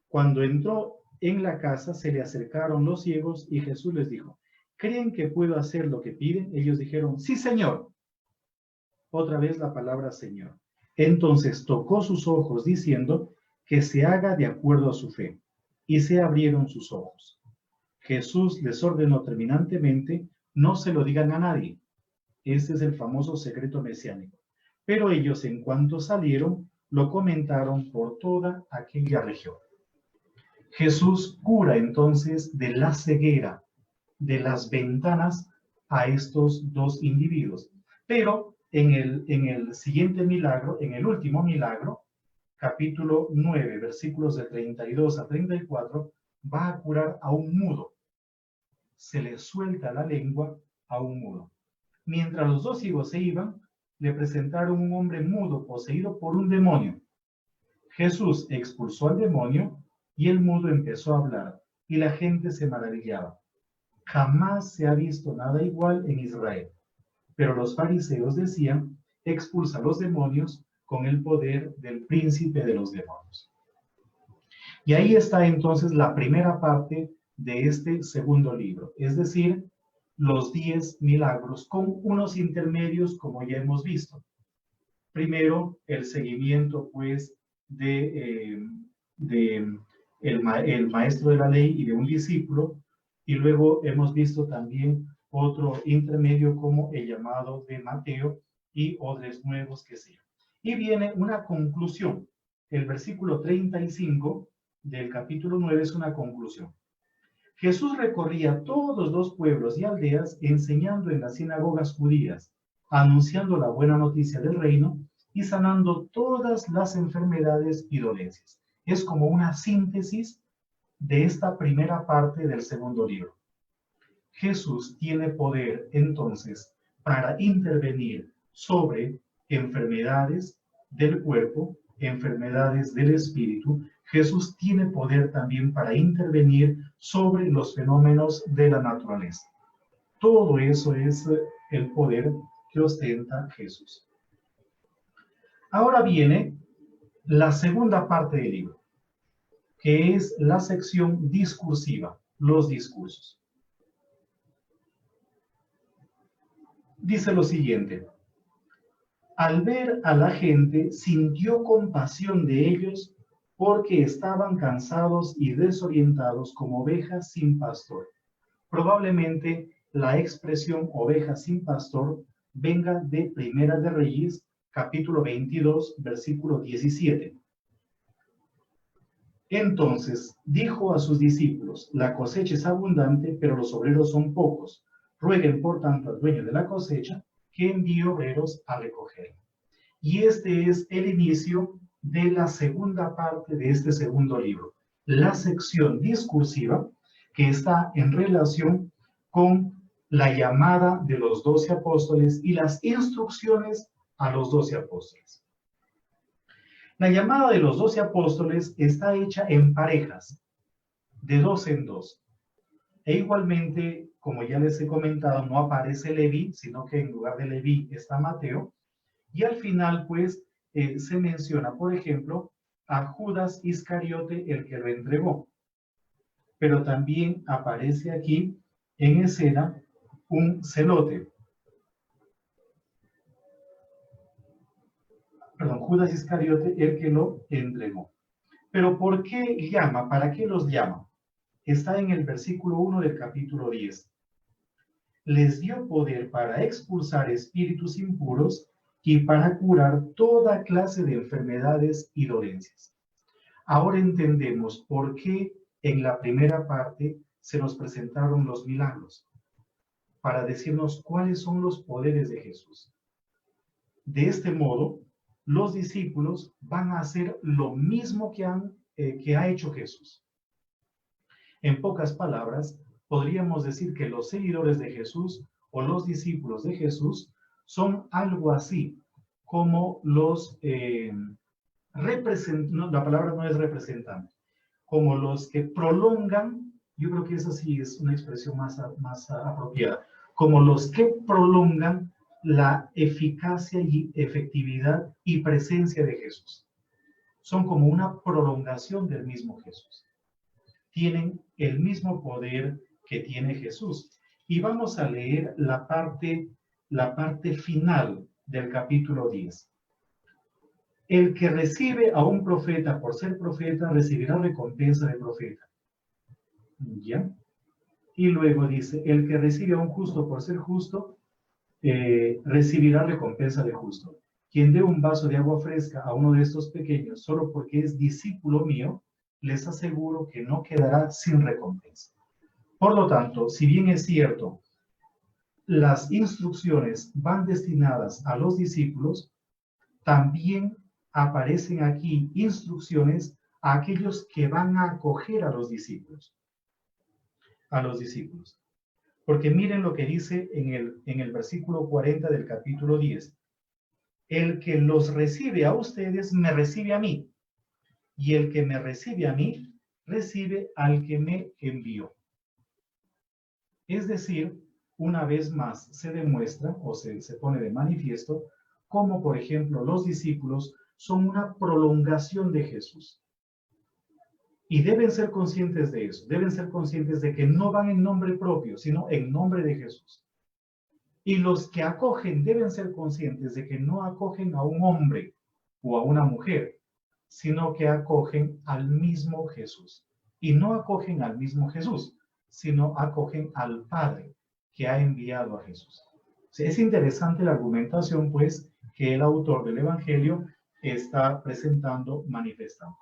Cuando entró en la casa, se le acercaron los ciegos y Jesús les dijo, ¿creen que puedo hacer lo que piden? Ellos dijeron, sí, Señor. Otra vez la palabra Señor. Entonces tocó sus ojos diciendo que se haga de acuerdo a su fe. Y se abrieron sus ojos. Jesús les ordenó terminantemente, no se lo digan a nadie. Este es el famoso secreto mesiánico. Pero ellos, en cuanto salieron, lo comentaron por toda aquella región. Jesús cura entonces de la ceguera, de las ventanas a estos dos individuos. Pero en el siguiente milagro, en el último milagro, capítulo 9, versículos de 32 a 34, va a curar a un mudo. Se le suelta la lengua a un mudo. Mientras los dos ciegos se iban, le presentaron un hombre mudo poseído por un demonio. Jesús expulsó al demonio y el mudo empezó a hablar y la gente se maravillaba. Jamás se ha visto nada igual en Israel. Pero los fariseos decían, expulsa a los demonios con el poder del príncipe de los demonios. Y ahí está entonces la primera parte de este segundo libro, es decir, los 10 milagros con unos intermedios como ya hemos visto. Primero, el seguimiento pues el maestro de la ley y de un discípulo, y luego hemos visto también otro intermedio como el llamado de Mateo y odres nuevos que sea. Y viene una conclusión. El versículo 35 del capítulo 9 es una conclusión. Jesús recorría todos los pueblos y aldeas enseñando en las sinagogas judías, anunciando la buena noticia del reino y sanando todas las enfermedades y dolencias. Es como una síntesis de esta primera parte del segundo libro. Jesús tiene poder entonces para intervenir sobre enfermedades del cuerpo, enfermedades del espíritu. Jesús tiene poder también para intervenir sobre los fenómenos de la naturaleza. Todo eso es el poder que ostenta Jesús. Ahora viene la segunda parte del libro, que es la sección discursiva, los discursos. Dice lo siguiente: al ver a la gente, sintió compasión de ellos porque estaban cansados y desorientados como ovejas sin pastor. Probablemente la expresión ovejas sin pastor venga de Primera de Reyes, capítulo 22, versículo 17. Entonces dijo a sus discípulos: la cosecha es abundante, pero los obreros son pocos. Rueguen por tanto al dueño de la cosecha que envíe obreros a recoger. Y este es el inicio de la segunda parte de este segundo libro, la sección discursiva que está en relación con la llamada de los 12 apóstoles y las instrucciones a los 12 apóstoles. La llamada de los 12 apóstoles está hecha en parejas, de 2 en 2. E igualmente, como ya les he comentado, no aparece Leví, sino que en lugar de Leví está Mateo. Y al final, pues, se menciona, por ejemplo, a Judas Iscariote, el que lo entregó. Pero también aparece aquí en escena un celote. Perdón, Judas Iscariote, el que lo entregó. Pero ¿por qué llama? ¿Para qué los llama? Está en el versículo 1 del capítulo 10. Les dio poder para expulsar espíritus impuros y para curar toda clase de enfermedades y dolencias. Ahora entendemos por qué en la primera parte se nos presentaron los milagros, para decirnos cuáles son los poderes de Jesús. De este modo, los discípulos van a hacer lo mismo que ha hecho Jesús. En pocas palabras, podríamos decir que los seguidores de Jesús o los discípulos de Jesús son algo así como los la palabra no es representante, como los que prolongan, yo creo que esa sí es una expresión más apropiada, como los que prolongan la eficacia y efectividad y presencia de Jesús. Son como una prolongación del mismo Jesús. Tienen el mismo poder que tiene Jesús. Y vamos a leer la parte final del capítulo 10. El que recibe a un profeta por ser profeta recibirá recompensa de profeta. ¿Ya? Y luego dice, el que recibe a un justo por ser justo, recibirá recompensa de justo. Quien dé un vaso de agua fresca a uno de estos pequeños solo porque es discípulo mío, les aseguro que no quedará sin recompensa. Por lo tanto, si bien es cierto, las instrucciones van destinadas a los discípulos, también aparecen aquí instrucciones a aquellos que van a acoger a los discípulos. Porque miren lo que dice en el versículo 40 del capítulo 10. El que los recibe a ustedes, me recibe a mí. Y el que me recibe a mí, recibe al que me envió. Es decir, una vez más se demuestra o se pone de manifiesto cómo, por ejemplo, los discípulos son una prolongación de Jesús. Y deben ser conscientes de eso, deben ser conscientes de que no van en nombre propio, sino en nombre de Jesús. Y los que acogen deben ser conscientes de que no acogen a un hombre o a una mujer, sino que acogen al mismo Jesús. Y no acogen al mismo Jesús, sino acogen al Padre que ha enviado a Jesús. O sea, es interesante la argumentación, pues, que el autor del Evangelio está presentando, manifestando.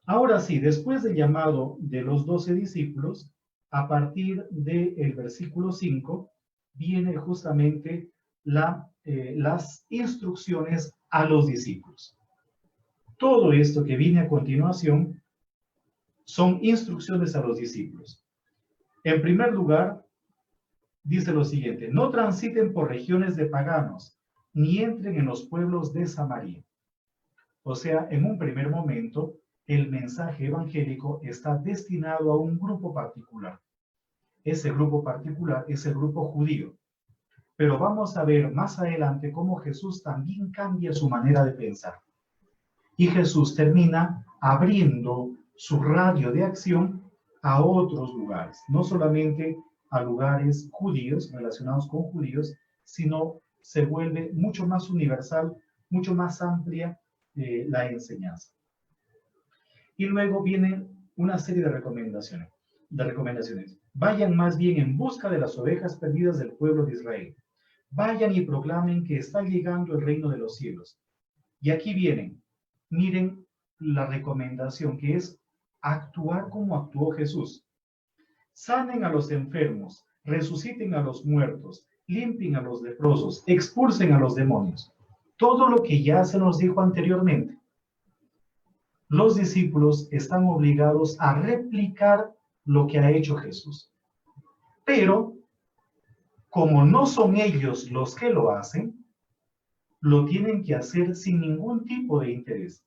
Ahora sí, después del llamado de los 12 discípulos, a partir del versículo 5, viene justamente las instrucciones a los discípulos. Todo esto que viene a continuación son instrucciones a los discípulos. En primer lugar, dice lo siguiente: no transiten por regiones de paganos, ni entren en los pueblos de Samaria. O sea, en un primer momento, el mensaje evangélico está destinado a un grupo particular. Ese grupo particular es el grupo judío. Pero vamos a ver más adelante cómo Jesús también cambia su manera de pensar. Y Jesús termina abriendo su radio de acción a otros lugares, no solamente a lugares judíos, relacionados con judíos, sino se vuelve mucho más universal, mucho más amplia la enseñanza. Y luego viene una serie de recomendaciones. Vayan más bien en busca de las ovejas perdidas del pueblo de Israel. Vayan y proclamen que está llegando el reino de los cielos. Y aquí vienen, miren la recomendación que es actuar como actuó Jesús. Sanen a los enfermos, resuciten a los muertos, limpien a los leprosos, expulsen a los demonios. Todo lo que ya se nos dijo anteriormente. Los discípulos están obligados a replicar lo que ha hecho Jesús. Pero, como no son ellos los que lo hacen, lo tienen que hacer sin ningún tipo de interés.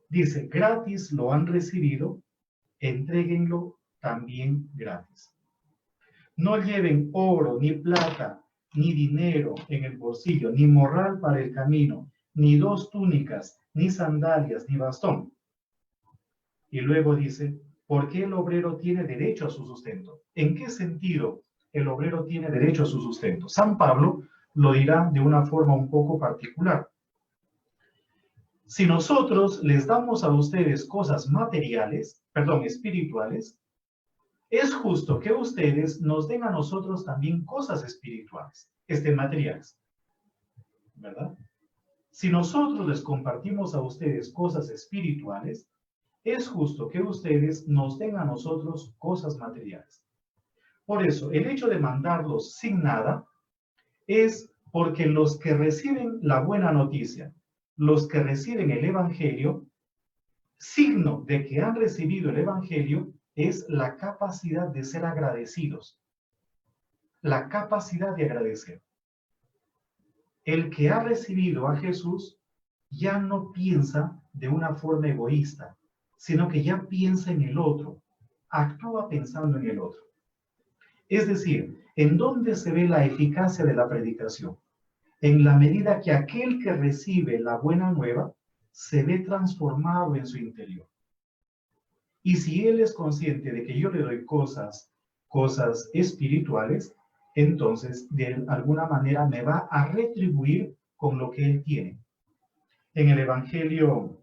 Dice, gratis lo han recibido, entréguenlo también gratis. No lleven oro, ni plata, ni dinero en el bolsillo, ni morral para el camino, ni 2 túnicas, ni sandalias, ni bastón. Y luego dice, ¿por qué el obrero tiene derecho a su sustento? ¿En qué sentido el obrero tiene derecho a su sustento? San Pablo lo dirá de una forma un poco particular. Si nosotros les damos a ustedes cosas espirituales, es justo que ustedes nos den a nosotros también cosas espirituales, materiales, ¿verdad? Si nosotros les compartimos a ustedes cosas espirituales, es justo que ustedes nos den a nosotros cosas materiales. Por eso, el hecho de mandarlos sin nada es porque los que reciben la buena noticia, los que reciben el Evangelio, signo de que han recibido el Evangelio es la capacidad de ser agradecidos, la capacidad de agradecer. El que ha recibido a Jesús ya no piensa de una forma egoísta, sino que ya piensa en el otro, actúa pensando en el otro. Es decir, ¿en dónde se ve la eficacia de la predicación? En la medida que aquel que recibe la buena nueva se ve transformado en su interior. Y si él es consciente de que yo le doy cosas espirituales, entonces de alguna manera me va a retribuir con lo que él tiene. En el Evangelio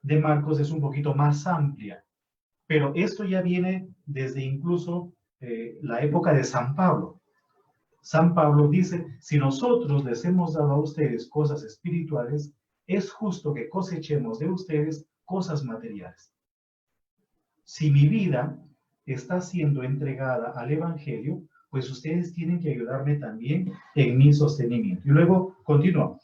de Marcos es un poquito más amplia, pero esto ya viene desde incluso la época de San Pablo. San Pablo dice, si nosotros les hemos dado a ustedes cosas espirituales, es justo que cosechemos de ustedes cosas materiales. Si mi vida está siendo entregada al Evangelio, pues ustedes tienen que ayudarme también en mi sostenimiento. Y luego continúa.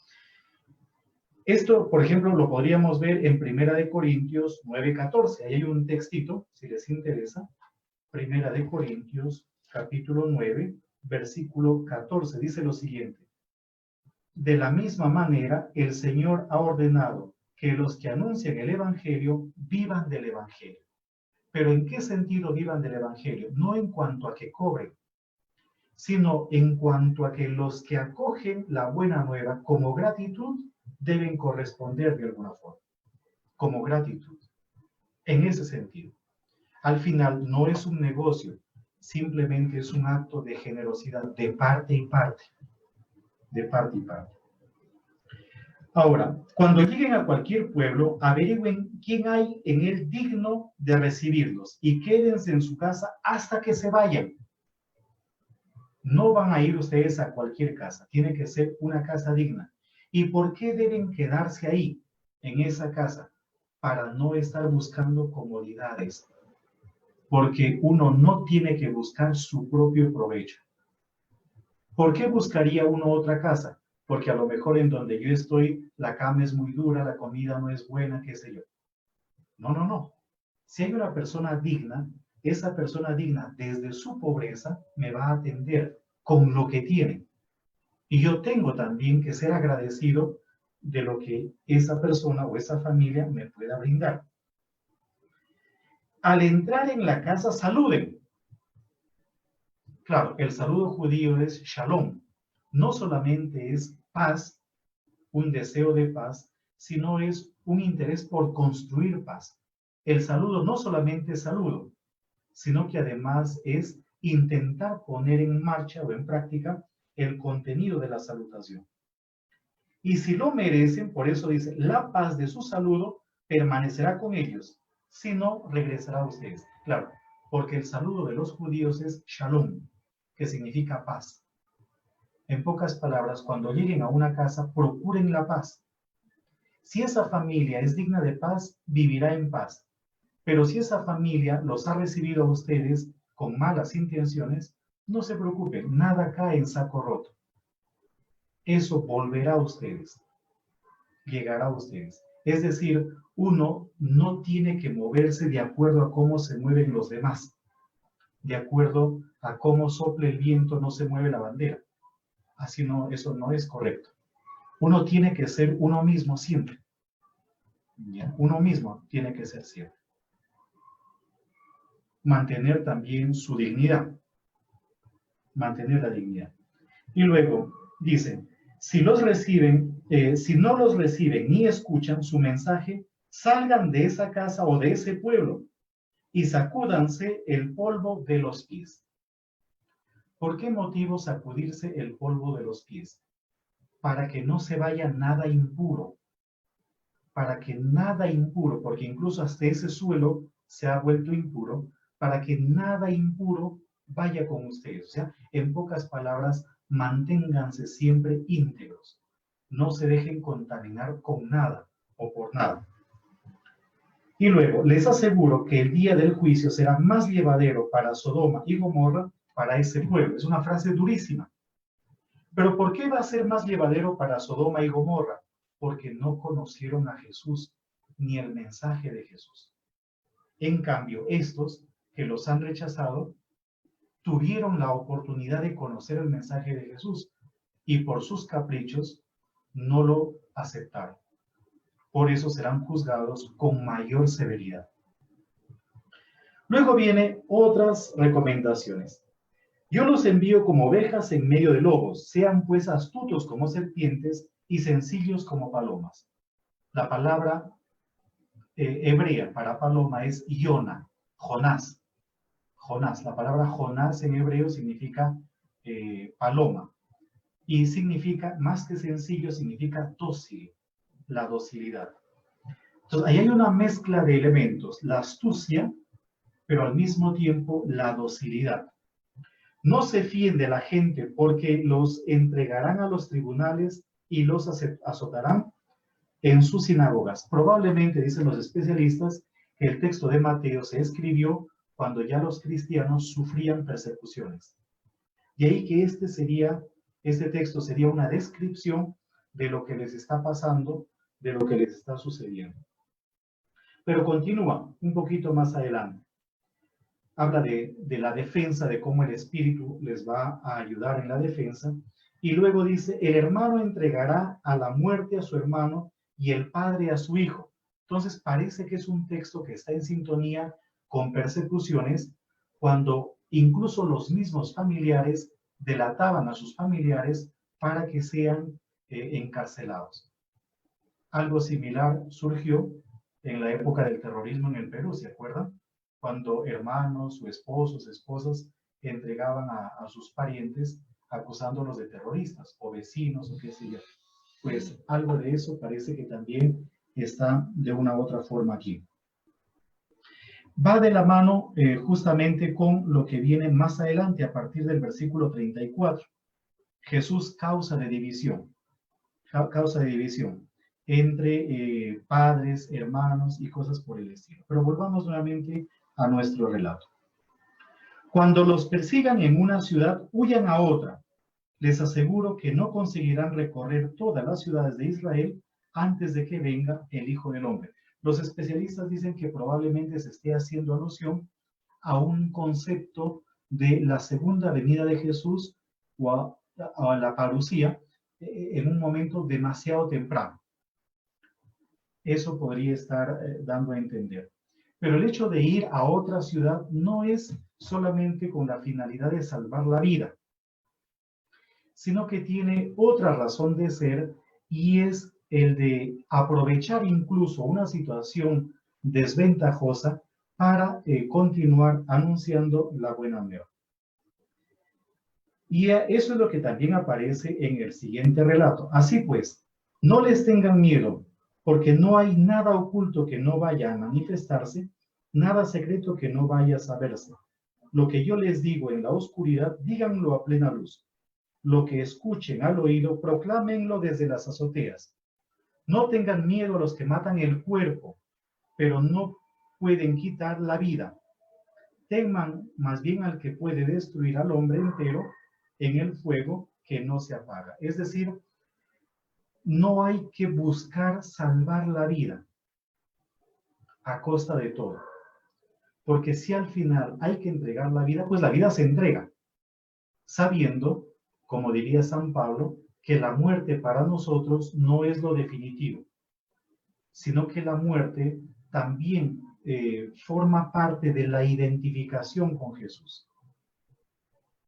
Esto, por ejemplo, lo podríamos ver en 1 Corintios 9:14. Ahí hay un textito, si les interesa. 1 Corintios, capítulo 9, versículo 14. Dice lo siguiente. De la misma manera, el Señor ha ordenado que los que anuncian el Evangelio vivan del Evangelio. ¿Pero en qué sentido vivan del Evangelio? No en cuanto a que cobren, sino en cuanto a que los que acogen la buena nueva como gratitud deben corresponder de alguna forma, como gratitud. En ese sentido. Al final no es un negocio, simplemente es un acto de generosidad de parte y parte. De parte y parte. Ahora, cuando lleguen a cualquier pueblo, averigüen quién hay en él digno de recibirlos y quédense en su casa hasta que se vayan. No van a ir ustedes a cualquier casa, tiene que ser una casa digna. ¿Y por qué deben quedarse ahí, en esa casa? Para no estar buscando comodidades. Porque uno no tiene que buscar su propio provecho. ¿Por qué buscaría uno otra casa? Porque a lo mejor en donde yo estoy, la cama es muy dura, la comida no es buena, qué sé yo. No, no, no. Si hay una persona digna, esa persona digna desde su pobreza me va a atender con lo que tiene. Y yo tengo también que ser agradecido de lo que esa persona o esa familia me pueda brindar. Al entrar en la casa, saluden. Claro, el saludo judío es shalom. No solamente es paz, un deseo de paz, sino es un interés por construir paz. El saludo no solamente es saludo, sino que además es intentar poner en marcha o en práctica el contenido de la salutación. Y si lo merecen, por eso dice, la paz de su saludo permanecerá con ellos, si no, regresará a ustedes. Claro, porque el saludo de los judíos es shalom, que significa paz. En pocas palabras, cuando lleguen a una casa, procuren la paz. Si esa familia es digna de paz, vivirá en paz. Pero si esa familia los ha recibido a ustedes con malas intenciones, no se preocupen, nada cae en saco roto. Eso volverá a ustedes, llegará a ustedes. Es decir, uno no tiene que moverse de acuerdo a cómo se mueven los demás. De acuerdo a cómo sople el viento, no se mueve la bandera. Así no, eso no es correcto. Uno tiene que ser uno mismo siempre. ¿Ya? Uno mismo tiene que ser siempre. Mantener también su dignidad. Mantener la dignidad. Y luego dice, si no los reciben ni escuchan su mensaje, salgan de esa casa o de ese pueblo y sacúdanse el polvo de los pies. ¿Por qué motivo sacudirse el polvo de los pies? Para que no se vaya nada impuro. Para que nada impuro, porque incluso hasta ese suelo se ha vuelto impuro, para que nada impuro vaya con ustedes. O sea, en pocas palabras, manténganse siempre íntegros. No se dejen contaminar con nada o por nada. Y luego, les aseguro que el día del juicio será más llevadero para Sodoma y Gomorra, para ese pueblo. Es una frase durísima. Pero ¿por qué va a ser más llevadero para Sodoma y Gomorra? Porque no conocieron a Jesús ni el mensaje de Jesús. En cambio, estos que los han rechazado, tuvieron la oportunidad de conocer el mensaje de Jesús y por sus caprichos no lo aceptaron. Por eso serán juzgados con mayor severidad. Luego vienen otras recomendaciones. Yo los envío como ovejas en medio de lobos, sean pues astutos como serpientes y sencillos como palomas. La palabra hebrea para paloma es Yona, Jonás. Jonás, la palabra Jonás en hebreo significa paloma y significa, más que sencillo, significa dócil, la docilidad. Entonces, ahí hay una mezcla de elementos, la astucia, pero al mismo tiempo la docilidad. No se fíen de la gente porque los entregarán a los tribunales y los azotarán en sus sinagogas. Probablemente, dicen los especialistas, que el texto de Mateo se escribió cuando ya los cristianos sufrían persecuciones. De ahí que este texto sería una descripción de lo que les está pasando, de lo que les está sucediendo. Pero continúa un poquito más adelante. Habla de la defensa, de cómo el Espíritu les va a ayudar en la defensa. Y luego dice, el hermano entregará a la muerte a su hermano y el padre a su hijo. Entonces parece que es un texto que está en sintonía con persecuciones, cuando incluso los mismos familiares delataban a sus familiares para que sean encarcelados. Algo similar surgió en la época del terrorismo en el Perú, ¿se acuerdan? Cuando hermanos o esposos, esposas entregaban a sus parientes acusándolos de terroristas o vecinos o qué sé yo. Pues algo de eso parece que también está de una u otra forma aquí. Va de la mano justamente con lo que viene más adelante a partir del versículo 34. Jesús causa de división entre padres, hermanos y cosas por el estilo. Pero volvamos nuevamente a nuestro relato. Cuando los persigan en una ciudad, huyan a otra. Les aseguro que no conseguirán recorrer todas las ciudades de Israel antes de que venga el Hijo del Hombre. Los especialistas dicen que probablemente se esté haciendo alusión a un concepto de la segunda venida de Jesús o a la parucía en un momento demasiado temprano. Eso podría estar dando a entender. Pero el hecho de ir a otra ciudad no es solamente con la finalidad de salvar la vida, sino que tiene otra razón de ser, y es el de aprovechar incluso una situación desventajosa para continuar anunciando la buena nueva. Y eso es lo que también aparece en el siguiente relato. Así pues, no les tengan miedo, porque no hay nada oculto que no vaya a manifestarse, nada secreto que no vaya a saberse. Lo que yo les digo en la oscuridad, díganlo a plena luz. Lo que escuchen al oído, proclámenlo desde las azoteas. No tengan miedo a los que matan el cuerpo, pero no pueden quitar la vida. Teman más bien al que puede destruir al hombre entero en el fuego que no se apaga. Es decir, no hay que buscar salvar la vida a costa de todo. Porque si al final hay que entregar la vida, pues la vida se entrega, sabiendo, como diría San Pablo, que la muerte para nosotros no es lo definitivo, sino que la muerte también forma parte de la identificación con Jesús,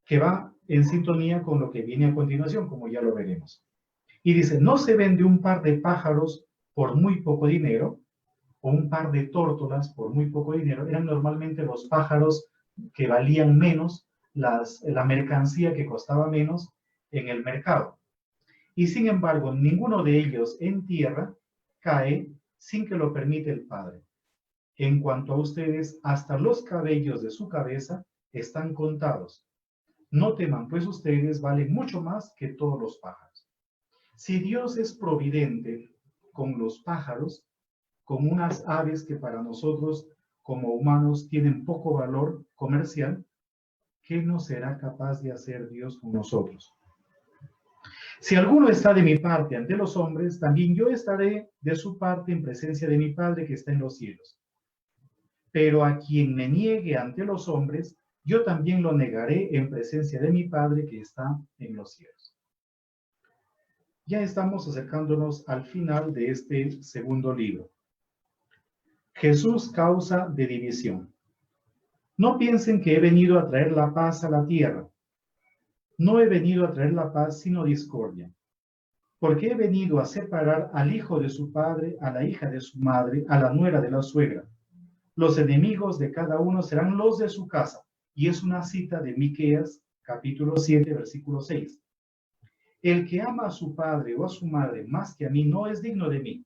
que va en sintonía con lo que viene a continuación, como ya lo veremos. Y dice, no se vende un par de pájaros por muy poco dinero, o un par de tórtolas por muy poco dinero. Eran normalmente los pájaros que valían menos, la mercancía que costaba menos en el mercado. Y sin embargo, ninguno de ellos en tierra cae sin que lo permite el Padre. En cuanto a ustedes, hasta los cabellos de su cabeza están contados. No teman, pues ustedes valen mucho más que todos los pájaros. Si Dios es providente con los pájaros, con unas aves que para nosotros como humanos tienen poco valor comercial, ¿qué no será capaz de hacer Dios con nosotros? Si alguno está de mi parte ante los hombres, también yo estaré de su parte en presencia de mi Padre que está en los cielos. Pero a quien me niegue ante los hombres, yo también lo negaré en presencia de mi Padre que está en los cielos. Ya estamos acercándonos al final de este segundo libro. Jesús, causa de división. No piensen que he venido a traer la paz a la tierra. No he venido a traer la paz, sino discordia. Porque he venido a separar al hijo de su padre, a la hija de su madre, a la nuera de la suegra. Los enemigos de cada uno serán los de su casa. Y es una cita de Miqueas, capítulo 7, versículo 6. El que ama a su padre o a su madre más que a mí no es digno de mí.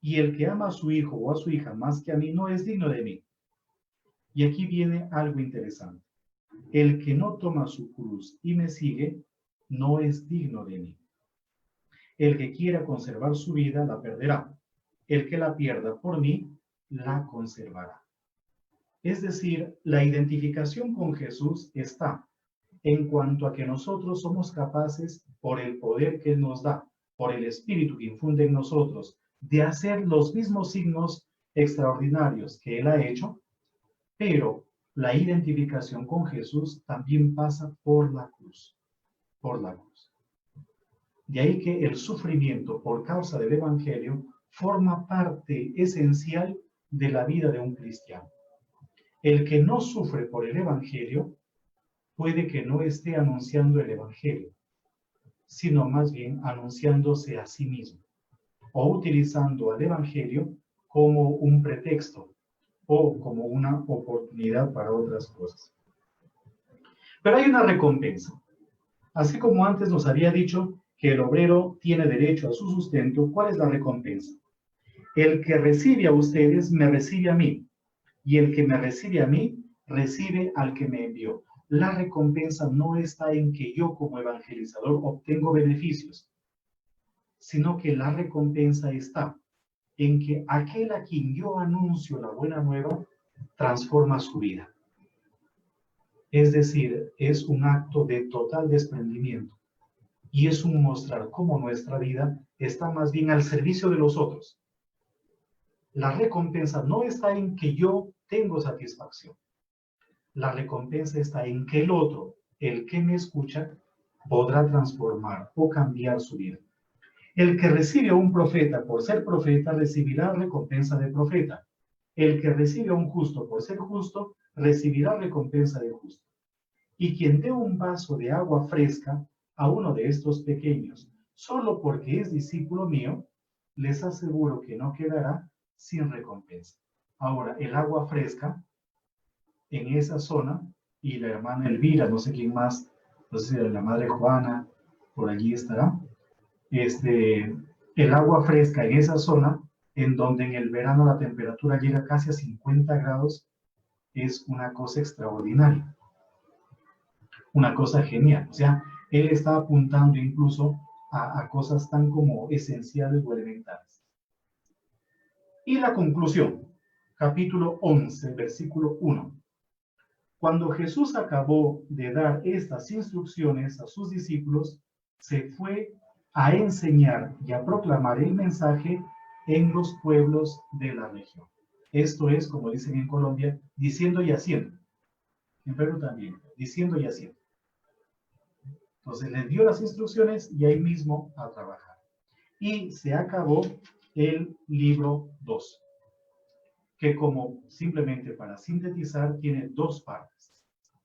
Y el que ama a su hijo o a su hija más que a mí no es digno de mí. Y aquí viene algo interesante. El que no toma su cruz y me sigue, no es digno de mí. El que quiera conservar su vida, la perderá. El que la pierda por mí, la conservará. Es decir, la identificación con Jesús está en cuanto a que nosotros somos capaces, por el poder que Él nos da, por el Espíritu que infunde en nosotros, de hacer los mismos signos extraordinarios que Él ha hecho, pero la identificación con Jesús también pasa por la cruz, por la cruz. De ahí que el sufrimiento por causa del Evangelio forma parte esencial de la vida de un cristiano. El que no sufre por el Evangelio puede que no esté anunciando el Evangelio, sino más bien anunciándose a sí mismo, o utilizando al Evangelio como un pretexto o como una oportunidad para otras cosas. Pero hay una recompensa. Así como antes nos había dicho que el obrero tiene derecho a su sustento, ¿cuál es la recompensa? El que recibe a ustedes, me recibe a mí, y el que me recibe a mí, recibe al que me envió. La recompensa no está en que yo como evangelizador obtengo beneficios, sino que la recompensa está en que aquel a quien yo anuncio la buena nueva transforma su vida. Es decir, es un acto de total desprendimiento. y es un mostrar cómo nuestra vida está más bien al servicio de los otros. La recompensa no está en que yo tengo satisfacción. La recompensa está en que el otro, el que me escucha, podrá transformar o cambiar su vida. El que recibe a un profeta por ser profeta recibirá recompensa de profeta. El que recibe a un justo por ser justo recibirá recompensa de justo. Y quien dé un vaso de agua fresca a uno de estos pequeños, solo porque es discípulo mío, les aseguro que no quedará sin recompensa. Ahora, el agua fresca en esa zona, y la hermana Elvira, no sé quién más, no sé si la madre Juana, por allí estará, el agua fresca en esa zona, en donde en el verano la temperatura llega casi a 50 grados, es una cosa extraordinaria, una cosa genial. O sea, él está apuntando incluso a cosas tan como esenciales o elementales. Y la conclusión, capítulo 11, versículo 1. Cuando Jesús acabó de dar estas instrucciones a sus discípulos, se fue a enseñar y a proclamar el mensaje en los pueblos de la región. Esto es, como dicen en Colombia, diciendo y haciendo. En Perú también, diciendo y haciendo. Entonces les dio las instrucciones y ahí mismo a trabajar. Y se acabó el libro 2, que como simplemente para sintetizar tiene dos partes.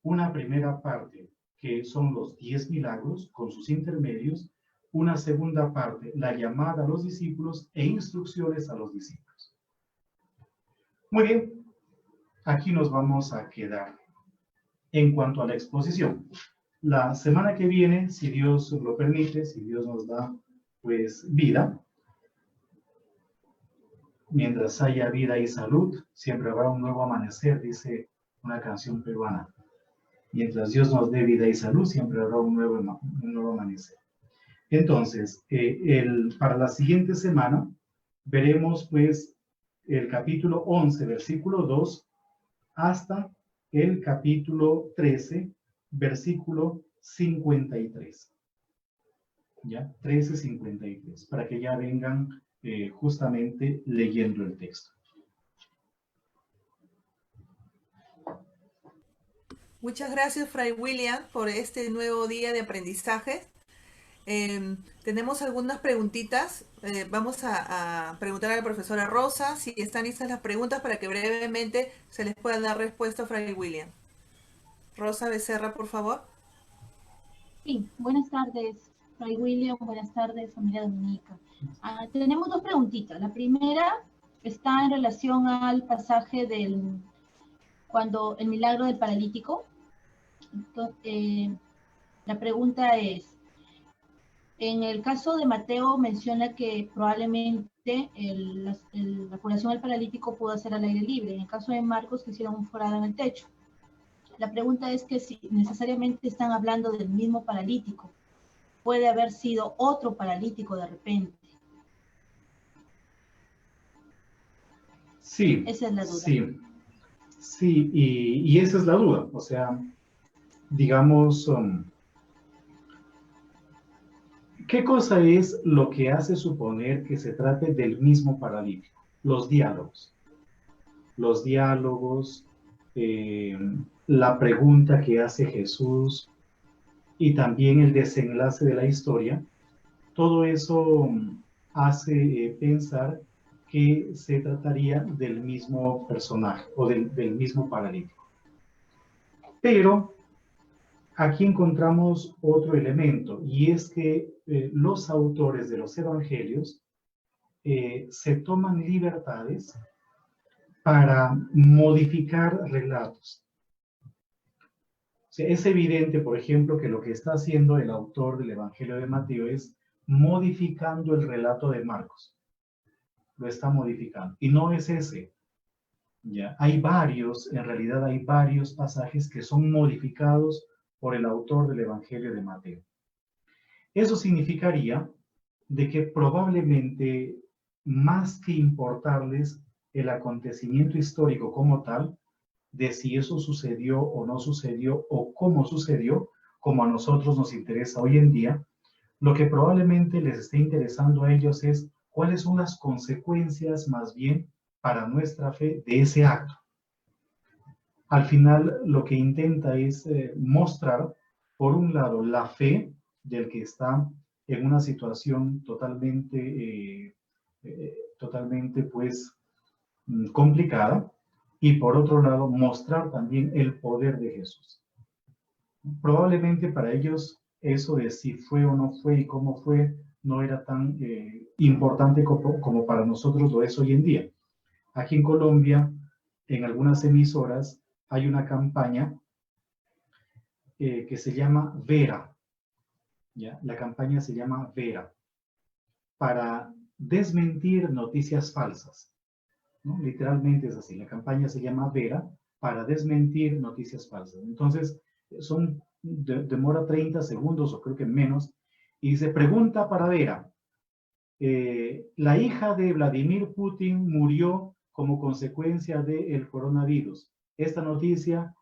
Una primera parte que son los 10 milagros con sus intermedios, una segunda parte, la llamada a los discípulos e instrucciones a los discípulos. Muy bien, aquí nos vamos a quedar en cuanto a la exposición. La semana que viene, si Dios lo permite, si Dios nos da pues vida, mientras haya vida y salud, siempre habrá un nuevo amanecer, dice una canción peruana. Mientras Dios nos dé vida y salud, siempre habrá un nuevo amanecer. Entonces, para la siguiente semana, veremos pues el capítulo 11, versículo 2, hasta el capítulo 13, versículo 53. ¿Ya? 13:53, para que ya vengan justamente leyendo el texto. Muchas gracias, Fray William, por este nuevo día de aprendizaje. Tenemos algunas preguntitas. Vamos a preguntar a la profesora Rosa si están listas las preguntas para que brevemente se les pueda dar respuesta a Fray William. Rosa Becerra, por favor. Sí, buenas tardes, Fray William, buenas tardes, familia Dominica. Tenemos dos preguntitas. La primera está en relación al pasaje cuando el milagro del paralítico. Entonces, la pregunta es, en el caso de Mateo menciona que probablemente la curación del paralítico pudo ser al aire libre. En el caso de Marcos, que hicieron un forado en el techo. La pregunta es que si necesariamente están hablando del mismo paralítico, puede haber sido otro paralítico de repente. Sí. Esa es la duda. Sí, y esa es la duda. O sea, digamos, ¿qué cosa es lo que hace suponer que se trate del mismo paralítico? Los diálogos. Los diálogos, la pregunta que hace Jesús y también el desenlace de la historia, todo eso hace pensar que se trataría del mismo personaje o del mismo paralítico. Pero aquí encontramos otro elemento, y es que los autores de los evangelios se toman libertades para modificar relatos. O sea, es evidente, por ejemplo, que lo que está haciendo el autor del Evangelio de Mateo es modificando el relato de Marcos. Lo está modificando. Y no es ese. ¿Ya? En realidad hay varios pasajes que son modificados por el autor del Evangelio de Mateo. Eso significaría de que probablemente, más que importarles el acontecimiento histórico como tal, de si eso sucedió o no sucedió o cómo sucedió, como a nosotros nos interesa hoy en día, Lo que probablemente les esté interesando a ellos es cuáles son las consecuencias más bien para nuestra fe de ese acto. Al final lo que intenta es mostrar, por un lado, la fe del que está en una situación totalmente pues complicada, y por otro lado mostrar también el poder de Jesús. Probablemente para ellos eso de si fue o no fue y cómo fue no era tan importante como para nosotros lo es hoy en día. Aquí en Colombia, en algunas emisoras, hay una campaña que se llama Vera. ¿Ya? La campaña se llama Vera, para desmentir noticias falsas, ¿no? Literalmente es así, la campaña se llama Vera, para desmentir noticias falsas. Entonces, demora 30 segundos o creo que menos, y se pregunta para Vera, la hija de Vladimir Putin murió como consecuencia del coronavirus. Esta noticia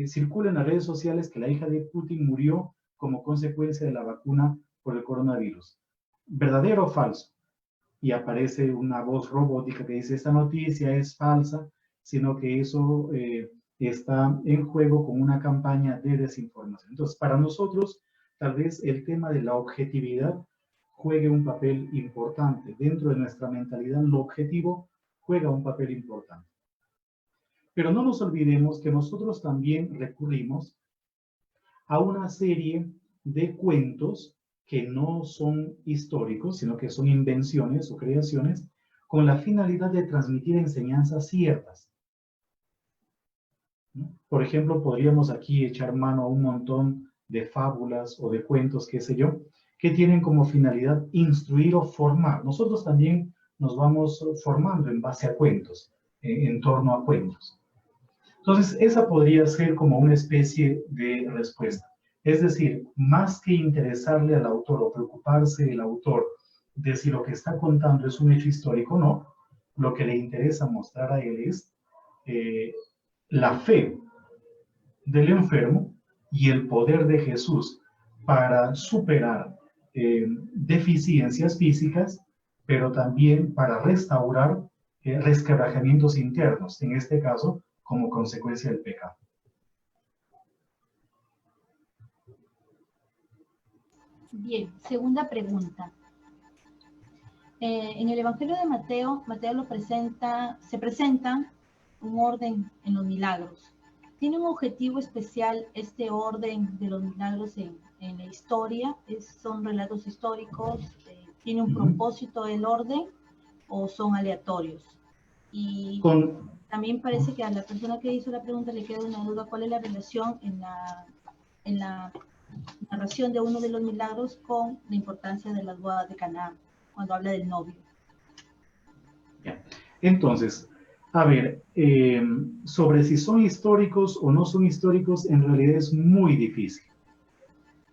circula en las redes sociales que la hija de Putin murió como consecuencia de la vacuna por el coronavirus. ¿Verdadero o falso? Y aparece una voz robótica que dice, esta noticia es falsa, sino que eso está en juego con una campaña de desinformación. Entonces, para nosotros, tal vez el tema de la objetividad juegue un papel importante. Dentro de nuestra mentalidad, lo objetivo juega un papel importante. Pero no nos olvidemos que nosotros también recurrimos a una serie de cuentos que no son históricos, sino que son invenciones o creaciones, con la finalidad de transmitir enseñanzas ciertas. ¿No? Por ejemplo, podríamos aquí echar mano a un montón de fábulas o de cuentos, qué sé yo, que tienen como finalidad instruir o formar. Nosotros también nos vamos formando en base a cuentos, en torno a cuentos. Entonces, esa podría ser como una especie de respuesta. Es decir, más que interesarle al autor o preocuparse el autor de si lo que está contando es un hecho histórico o no, lo que le interesa mostrar a él es la fe del enfermo y el poder de Jesús para superar deficiencias físicas, pero también para restaurar resquebrajamientos internos, en este caso, como consecuencia del pecado. Bien, segunda pregunta. En el Evangelio de Mateo, se presenta un orden en los milagros. ¿Tiene un objetivo especial este orden de los milagros en la historia? ¿Son relatos históricos? ¿Tiene un propósito el orden o son aleatorios? Y también parece que a la persona que hizo la pregunta le queda una duda, ¿cuál es la relación en la narración de uno de los milagros con la importancia de las bodas de Caná, cuando habla del novio? Entonces, a ver, sobre si son históricos o no son históricos, en realidad es muy difícil.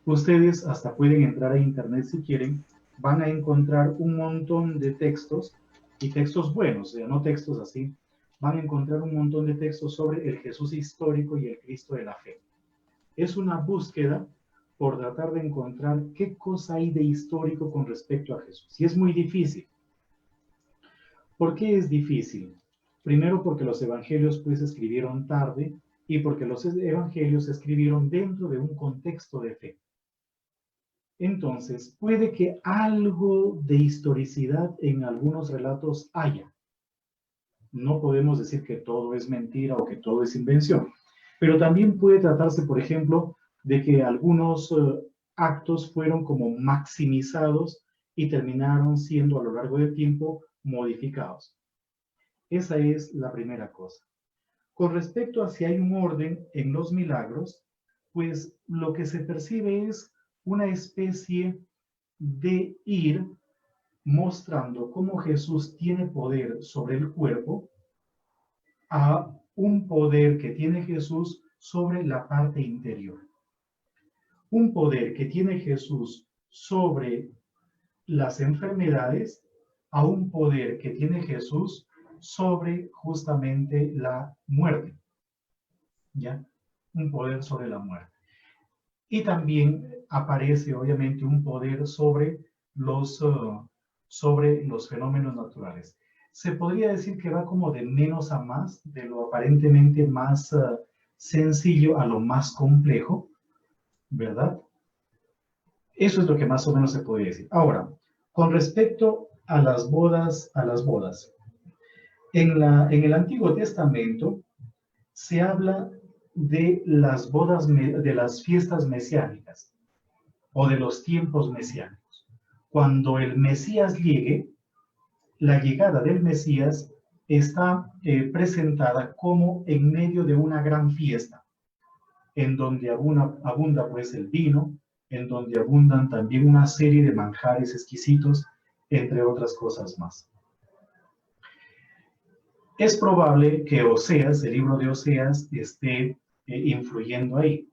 Ustedes hasta pueden entrar a internet si quieren, van a encontrar un montón de textos, y textos buenos, o sea, no textos así, van a encontrar un montón de textos sobre el Jesús histórico y el Cristo de la fe. Es una búsqueda por tratar de encontrar qué cosa hay de histórico con respecto a Jesús. Y es muy difícil. ¿Por qué es difícil? Primero porque los evangelios pues escribieron tarde y porque los evangelios se escribieron dentro de un contexto de fe. Entonces, puede que algo de historicidad en algunos relatos haya. No podemos decir que todo es mentira o que todo es invención. Pero también puede tratarse, por ejemplo, de que algunos actos fueron como maximizados y terminaron siendo a lo largo del tiempo modificados. Esa es la primera cosa. Con respecto a si hay un orden en los milagros, pues lo que se percibe es una especie de ir mostrando cómo Jesús tiene poder sobre el cuerpo, a un poder que tiene Jesús sobre la parte interior. Un poder que tiene Jesús sobre las enfermedades, a un poder que tiene Jesús sobre justamente la muerte. ¿Ya? Un poder sobre la muerte. Y también aparece obviamente un poder sobre los fenómenos naturales. Se podría decir que va como de menos a más, de lo aparentemente más sencillo a lo más complejo, ¿verdad? Eso es lo que más o menos se podría decir. Ahora, con respecto a las bodas, en el Antiguo Testamento se habla de las bodas, de las fiestas mesiánicas o de los tiempos mesiánicos. Cuando el Mesías llegue, la llegada del Mesías está presentada como en medio de una gran fiesta, en donde abunda pues el vino, en donde abundan también una serie de manjares exquisitos, entre otras cosas más. Es probable que Oseas, el libro de Oseas, esté influyendo ahí.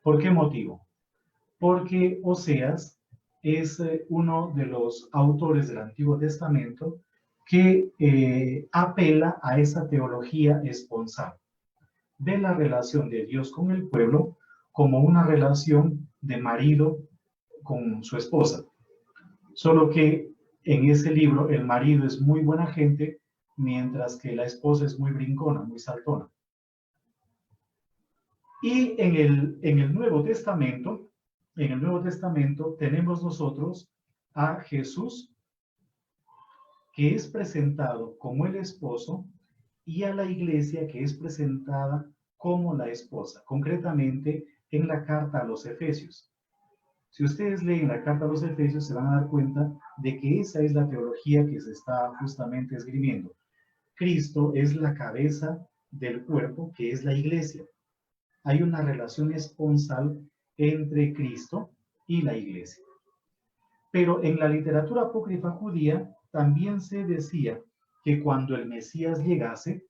¿Por qué motivo? Porque Oseas es uno de los autores del Antiguo Testamento que apela a esa teología esponsal. Ve la relación de Dios con el pueblo como una relación de marido con su esposa. Solo que en ese libro el marido es muy buena gente, mientras que la esposa es muy brincona, muy saltona. Y en el Nuevo Testamento tenemos nosotros a Jesús, que es presentado como el esposo, y a la iglesia, que es presentada como la esposa, concretamente en la carta a los Efesios. Si ustedes leen la carta a los Efesios, se van a dar cuenta de que esa es la teología que se está justamente esgrimiendo. Cristo es la cabeza del cuerpo, que es la iglesia. Hay una relación esponsal entre Cristo y la iglesia. Pero en la literatura apócrifa judía también se decía que cuando el Mesías llegase,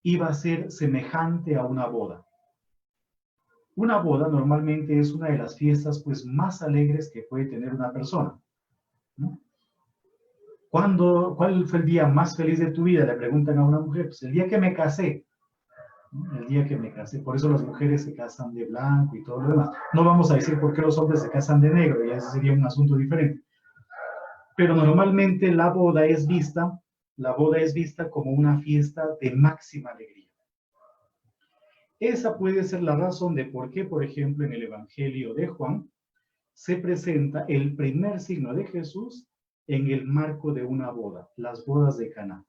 iba a ser semejante a una boda. Una boda normalmente es una de las fiestas pues más alegres que puede tener una persona, ¿no? ¿Cuál fue el día más feliz de tu vida? Le preguntan a una mujer. Pues el día que me casé. ¿No? El día que me casé. Por eso las mujeres se casan de blanco y todo lo demás. No vamos a decir por qué los hombres se casan de negro, ya ese sería un asunto diferente. Pero normalmente la boda es vista como una fiesta de máxima alegría. Esa puede ser la razón de por qué, por ejemplo, en el Evangelio de Juan se presenta el primer signo de Jesús en el marco de una boda, las bodas de Caná,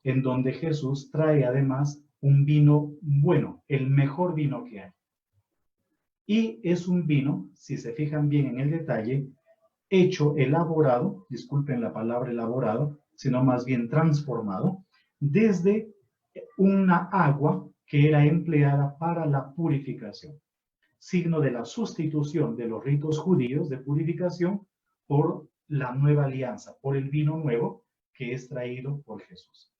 en donde Jesús trae además un vino bueno, el mejor vino que hay. Y es un vino, si se fijan bien en el detalle, elaborado, disculpen la palabra elaborado, sino más bien transformado, desde una agua que era empleada para la purificación, signo de la sustitución de los ritos judíos de purificación por la nueva alianza, por el vino nuevo que es traído por Jesús.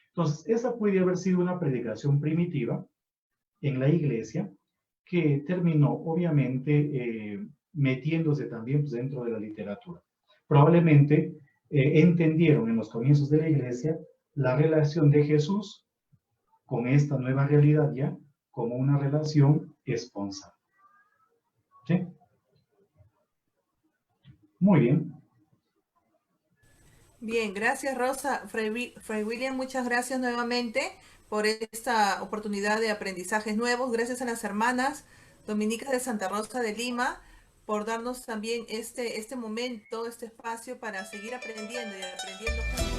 Entonces, esa puede haber sido una predicación primitiva en la iglesia que terminó, obviamente, metiéndose también pues, dentro de la literatura. Probablemente entendieron en los comienzos de la iglesia la relación de Jesús con esta nueva realidad ya como una relación esponsal. ¿Sí? Muy bien. Bien, gracias Rosa. Fray William, muchas gracias nuevamente por esta oportunidad de aprendizajes nuevos. Gracias a las hermanas dominicas de Santa Rosa de Lima por darnos también este momento, este espacio para seguir aprendiendo y aprendiendo juntos.